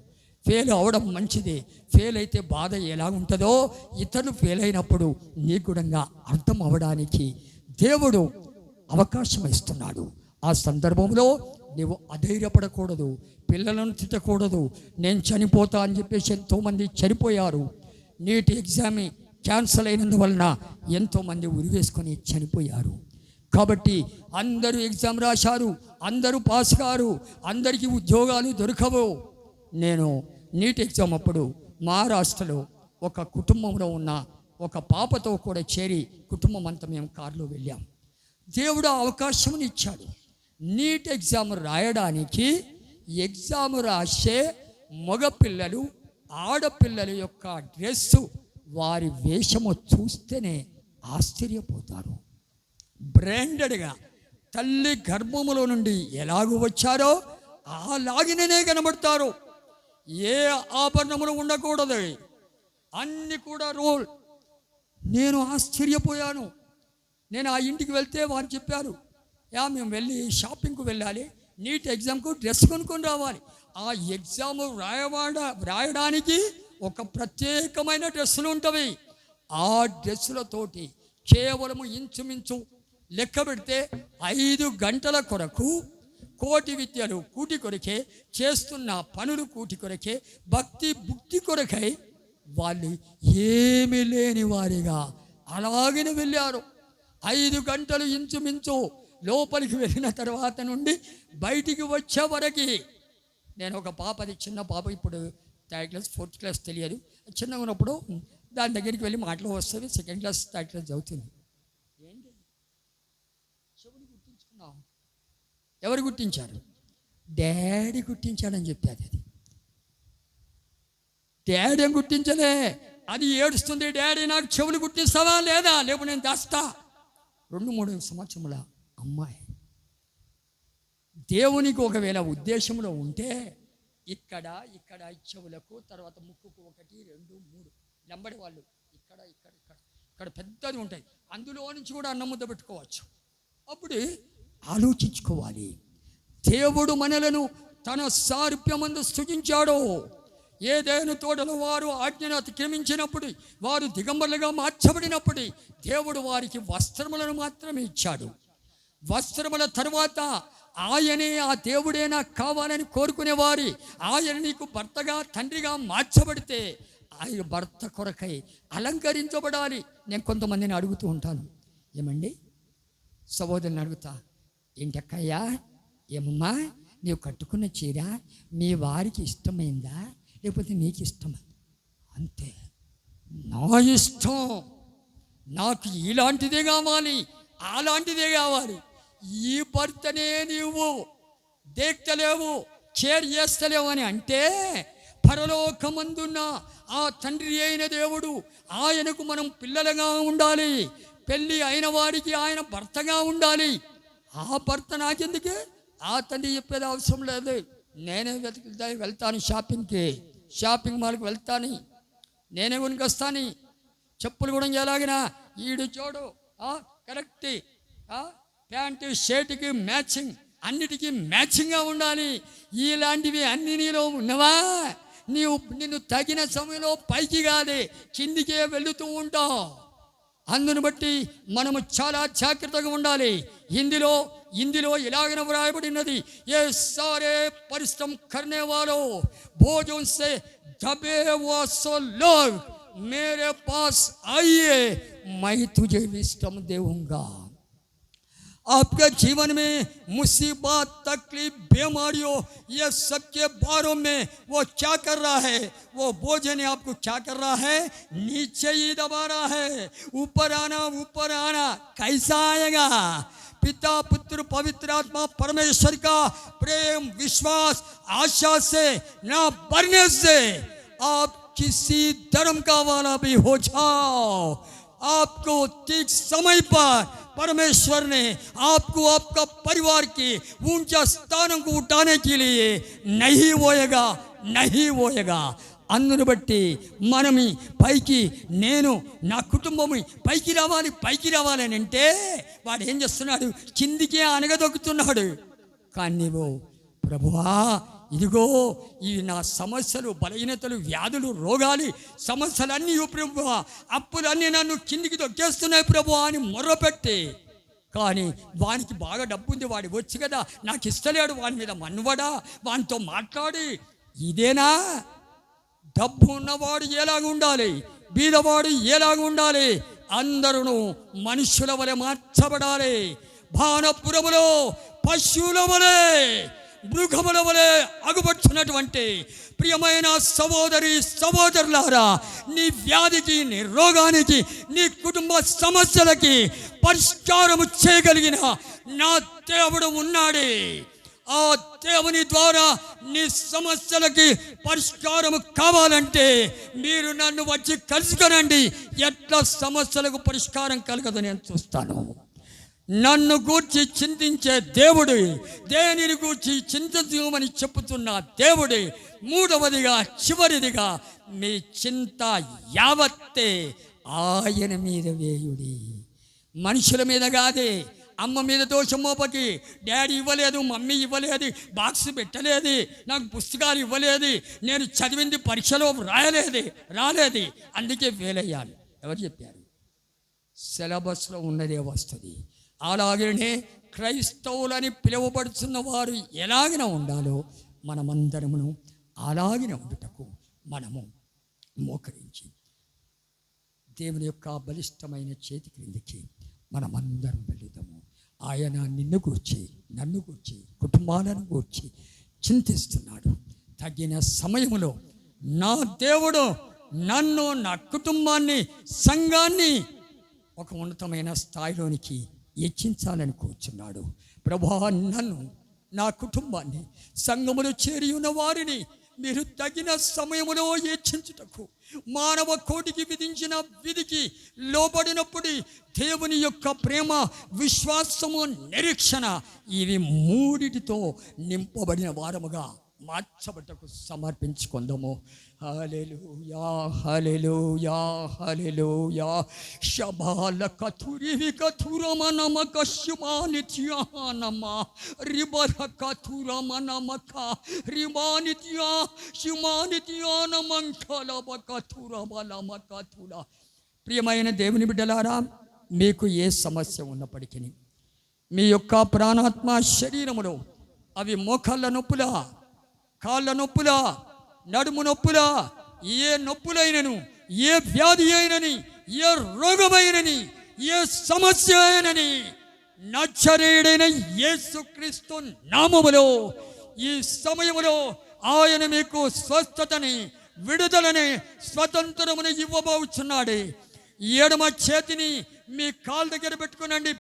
ఫెయిల్ అవడం మంచిది. ఫెయిల్ అయితే బాధ ఎలా ఉంటుందో ఇతరులు ఫెయిల్ అయినప్పుడు నీకు కూడా అర్థం అవ్వడానికి దేవుడు అవకాశం ఇస్తున్నాడు. ఆ సందర్భంలో నీవు అధైర్యపడకూడదు, పిల్లలను తిట్టకూడదు. నేను చనిపోతా అని చెప్పేసి ఎంతోమంది చనిపోయారు. నీట్ ఎగ్జామ్ క్యాన్సల్ అయినందువలన ఎంతోమంది ఉరివేసుకొని చనిపోయారు. కాబట్టి అందరూ ఎగ్జామ్ రాశారు, అందరూ పాస్ కారు, అందరికీ ఉద్యోగాలు దొరకవు. నేను నీట్ ఎగ్జామ్ అప్పుడు మహారాష్ట్రలో ఒక కుటుంబంలో ఉన్న ఒక పాపతో కూడా చేరి కుటుంబం అంతా మేము కారులో వెళ్ళాం. దేవుడు అవకాశం ఇచ్చాడు. నీట్ ఎగ్జామ్ రాయడానికి ఎగ్జామ్ రాసే మగపిల్లలు ఆడపిల్లల యొక్క డ్రెస్సు, వారి వేషము చూస్తేనే ఆశ్చర్యపోతారు. బ్రాండెడ్గా తల్లి గర్భములో నుండి ఎలాగూ వచ్చారో అలాగిననే కనబడతారు. ఏ ఆభరణములు ఉండకూడదు, అన్ని కూడా రూల్. నేను ఆశ్చర్యపోయాను. నేను ఆ ఇంటికి వెళ్తే వారు చెప్పారు, మేము వెళ్ళి షాపింగ్కు వెళ్ళాలి, నీట్ ఎగ్జామ్కు డ్రెస్ కొనుక్కొని రావాలి. ఆ ఎగ్జామ్ రాయడానికి ఒక ప్రత్యేకమైన డ్రెస్సులు ఉంటవి. ఆ డ్రెస్సులతోటి కేవలము ఇంచుమించు లెక్క పెడితే 5 గంటల కొరకు కోటి విద్యలు కూటి కొరకే, చేస్తున్న పనులు కూటి కొరకే, భక్తి బుద్ధి కొరకై వాళ్ళు ఏమీ లేని వారిగా అలాగనే వెళ్ళారు. 5 గంటలు ఇంచుమించు లోపలికి వెళ్ళిన తర్వాత నుండి బయటికి వచ్చే వరకు నేను ఒక పాపది, చిన్న పాప, ఇప్పుడు 3rd క్లాస్ 4th క్లాస్ తెలియదు, చిన్నగా ఉన్నప్పుడు దాని దగ్గరికి వెళ్ళి మాటలు వస్తుంది. 2nd క్లాస్ 3rd క్లాస్ చదువుతుంది. ఏంటి చెవులు గుర్తించుకున్నావు? ఎవరు గుర్తించారు? డాడీ గుర్తించాడని చెప్పాది. అది డాడీ ఏం గుర్తించలే, అది ఏడుస్తుంది. డాడీ నాకు చెవులు గుర్తిస్తావా లేదా, లేకపోతే నేను దాస్తా. 2-3 సంవత్సరముల అమ్మాయి. దేవునికి ఒకవేళ ఉద్దేశంలో ఉంటే ఇక్కడ చెవులకు, తర్వాత ముక్కుకు 1, 2, 3 లంబడి వాళ్ళు ఇక్కడ పెద్దది ఉంటాయి. అందులో నుంచి కూడా అన్నం ముద్ద పెట్టుకోవచ్చు. అప్పుడు ఆలోచించుకోవాలి. దేవుడు మనలను తన సారూప్యమందు సృజించాడు. ఏదైనా తోటలో వారు ఆజ్ఞను అతిక్రమించినప్పుడు, వారు దిగంబరులుగా మార్చబడినప్పుడు దేవుడు వారికి వస్త్రములను మాత్రమే ఇచ్చాడు. వస్త్రముల తరువాత ఆయనే, ఆ దేవుడే నాకు కావాలని కోరుకునేవారి, ఆయన నీకు భర్తగా తండ్రిగా మార్చబడితే ఆయన భర్త కొరకై అలంకరించబడాలి. నేను కొంతమందిని అడుగుతూ ఉంటాను, ఏమండి సహోదరుని అడుగుతా, ఏంటక్కయ్యా, ఏమమ్మా నీవు కట్టుకున్న చీర మీ వారికి ఇష్టమైందా, లేకపోతే నీకు ఇష్టమా? అంతే, నా ఇష్టం, నాకు ఇలాంటిదే కావాలి, అలాంటిదే కావాలి. ఈ భర్తనే నీవు దేక్తలేవు, చేర్ చేస్తలేవు అని అంటే పరలోకమందున్న ఆ తండ్రి అయిన దేవుడు, ఆయనకు మనం పిల్లలుగా ఉండాలి. పెళ్ళి అయిన వారికి ఆయన భర్తగా ఉండాలి. ఆ భర్త నాకెందుకే, ఆ తండ్రి చెప్పేది అవసరం లేదు. నేనే వెళ్తాను షాపింగ్ మాల్కి వెళ్తాను, నేనే కొనుకొస్తాను. చెప్పులు కూడా ఎలాగినా ఈడు చూడు కరెక్ట్, ప్యాంటు షర్ట్కి మ్యాచింగ్, అన్నిటికీ మ్యాచింగ్గా ఉండాలి. ఇలాంటివి అన్ని నీలో ఉన్నవా? నిన్ను తగిన సమయంలో పైకి కాదే కిందికే వెళుతూ ఉంటావు. అందును బట్టి మనము చాలా జాగ్రత్తగా ఉండాలి. ఇందులో ఇలాగన వ్రాయబడినది, ఏ సారే పరిశ్రమ करने वालों भोजन से दबे हुए सो लोग मेरे पास आइए, मैं तुझे विश्राम दूंगा. आपके जीवन में मुसीबत, तकलीफ, बीमारियों, ये सब के बारों में वो क्या कर रहा है? वो भोजन आपको क्या कर रहा है? नीचे ही दबा रहा है. ऊपर आना कैसा आएगा? पिता पुत्र पवित्र आत्मा परमेश्वर का प्रेम विश्वास आशा से ना बढ़ने से आप किसी धर्म का वाला भी हो जाओ, आपको ठीक समय पर परमेश्वर ने आपको आपका परिवार के ऊंचा स्थानों को उठाने के लिए नहीं होएगा అందును బట్టి మనమి పైకి నేను నా కుటుంబము పైకి రావాలి అని అంటే వాడు ఏం చేస్తున్నాడు? కిందికే అనగదొక్కుతున్నాడు. కానీ నీవు ప్రభువా ఇదిగో ఇవి నా సమస్యలు, బలహీనతలు, వ్యాధులు, రోగాలు, సమస్యలన్నీ ప్రభువా, అప్పులన్నీ నన్ను కిందికి దొక్కేస్తున్నాయి ప్రభువా అని మొర్రపెట్టి, కానీ వానికి బాగా డబ్బు ఉంది, వాడి వచ్చి కదా నాకు ఇస్తలేడు, వాని మీద మన్నువడా, వానితో మాట్లాడి, ఇదేనా డబ్బు ఉన్నవాడు ఎలాగ ఉండాలి, బీదవాడు ఎలాగ ఉండాలి? అందరూ మనుషుల వలె మార్చబడాలి. భానపురములో పశువుల వలె మృగముల వలె అగుపడుచున్నటువంటి ప్రియమైన సహోదరులారా, నీ వ్యాధికి, నీ రోగానికి, నీ కుటుంబ సమస్యలకి పరిష్కారము చేయగలిగిన నా దేవుడు ఉన్నాడే. ఆ దేవుని ద్వారా నీ సమస్యలకి పరిష్కారము కావాలంటే మీరు నన్ను వచ్చి కలుసుకొనండి. ఎట్లా సమస్యలకు పరిష్కారం కలగదు నేను చూస్తాను. నన్ను గూర్చి చింతించే దేవుడు, దేనిని గూర్చి చింతించమని చెప్పుతున్న దేవుడు, మూడవదిగా చివరిదిగా మీ చింత యావత్తే ఆయన మీద వేయుడి. మనుషుల మీద కాదే. అమ్మ మీద దోషం మోపకి, డాడీ ఇవ్వలేదు, మమ్మీ ఇవ్వలేదు, బాక్స్ పెట్టలేదు, నాకు పుస్తకాలు ఇవ్వలేదు, నేను చదివింది పరీక్షలో రాలేదు, అందుకే ఫెయిల్ అయ్యాను. ఎవరు చెప్పారు? సిలబస్లో ఉన్నదే వస్తుంది. అలాగనే క్రైస్తవులని పిలువబడుతున్న వారు ఎలాగిన ఉండాలో మనమందరమును అలాగిన ఉండుటకు మనము మోకరించి దేవుని యొక్క బలిష్టమైన చేతి క్రిందికి మనమందరం వెళుదాము. ఆయన నిన్ను గూర్చి, నన్ను గూర్చి, కుటుంబాలను గూర్చి చింతిస్తున్నాడు. తగిన సమయంలో నా దేవుడు నన్ను, నా కుటుంబాన్ని, సంఘాన్ని ఒక ఉన్నతమైన స్థాయిలోనికి హెచ్చించాలని కూర్చున్నాడు. ప్రభువా, నన్ను, నా కుటుంబాన్ని, సంఘములో చేరి ఉన్న వారిని మీరు తగిన సమయంలో హెచ్చించుటకు, మానవ కోటికి విధించిన విధికి లోబడినప్పుడు దేవుని యొక్క ప్రేమ, విశ్వాసము, నిరీక్షణ ఇవి మూడిటితో నింపబడిన వారముగా మార్చబట్టకు సమర్పించుకుందాము. హల్లెలూయా, హల్లెలూయా, హల్లెలూయా. శబాల కతురివి కతురమనమ కశుమానిత్యానమ రిబర కతురమనమక రిమానిత్యా శుమానిత్యానమంకలబ కతురబలమకతుల. ప్రియమైన దేవుని బిడ్డలారా, మీకు ఏ సమస్య ఉన్నప్పటికీ, మీ యొక్క ప్రాణాత్మ శరీరములో అవి మోకాళ్ళ నొప్పులా, కాళ్ళ నొప్పులా, నడుము నొప్పులా, ఏ నొప్పులైనను, ఏ వ్యాధి అయినని, ఏ రోగమైనని, ఏ సమస్య అయినని నజరేయుడైన యేసుక్రీస్తు నామములో ఈ సమయములో ఆయన మీకు స్వస్థతని, విడుదలని, స్వతంత్రమును ఇవ్వబోచున్నాడు. ఎడమ చేతిని మీ కాళ్ళ దగ్గర పెట్టుకునండి.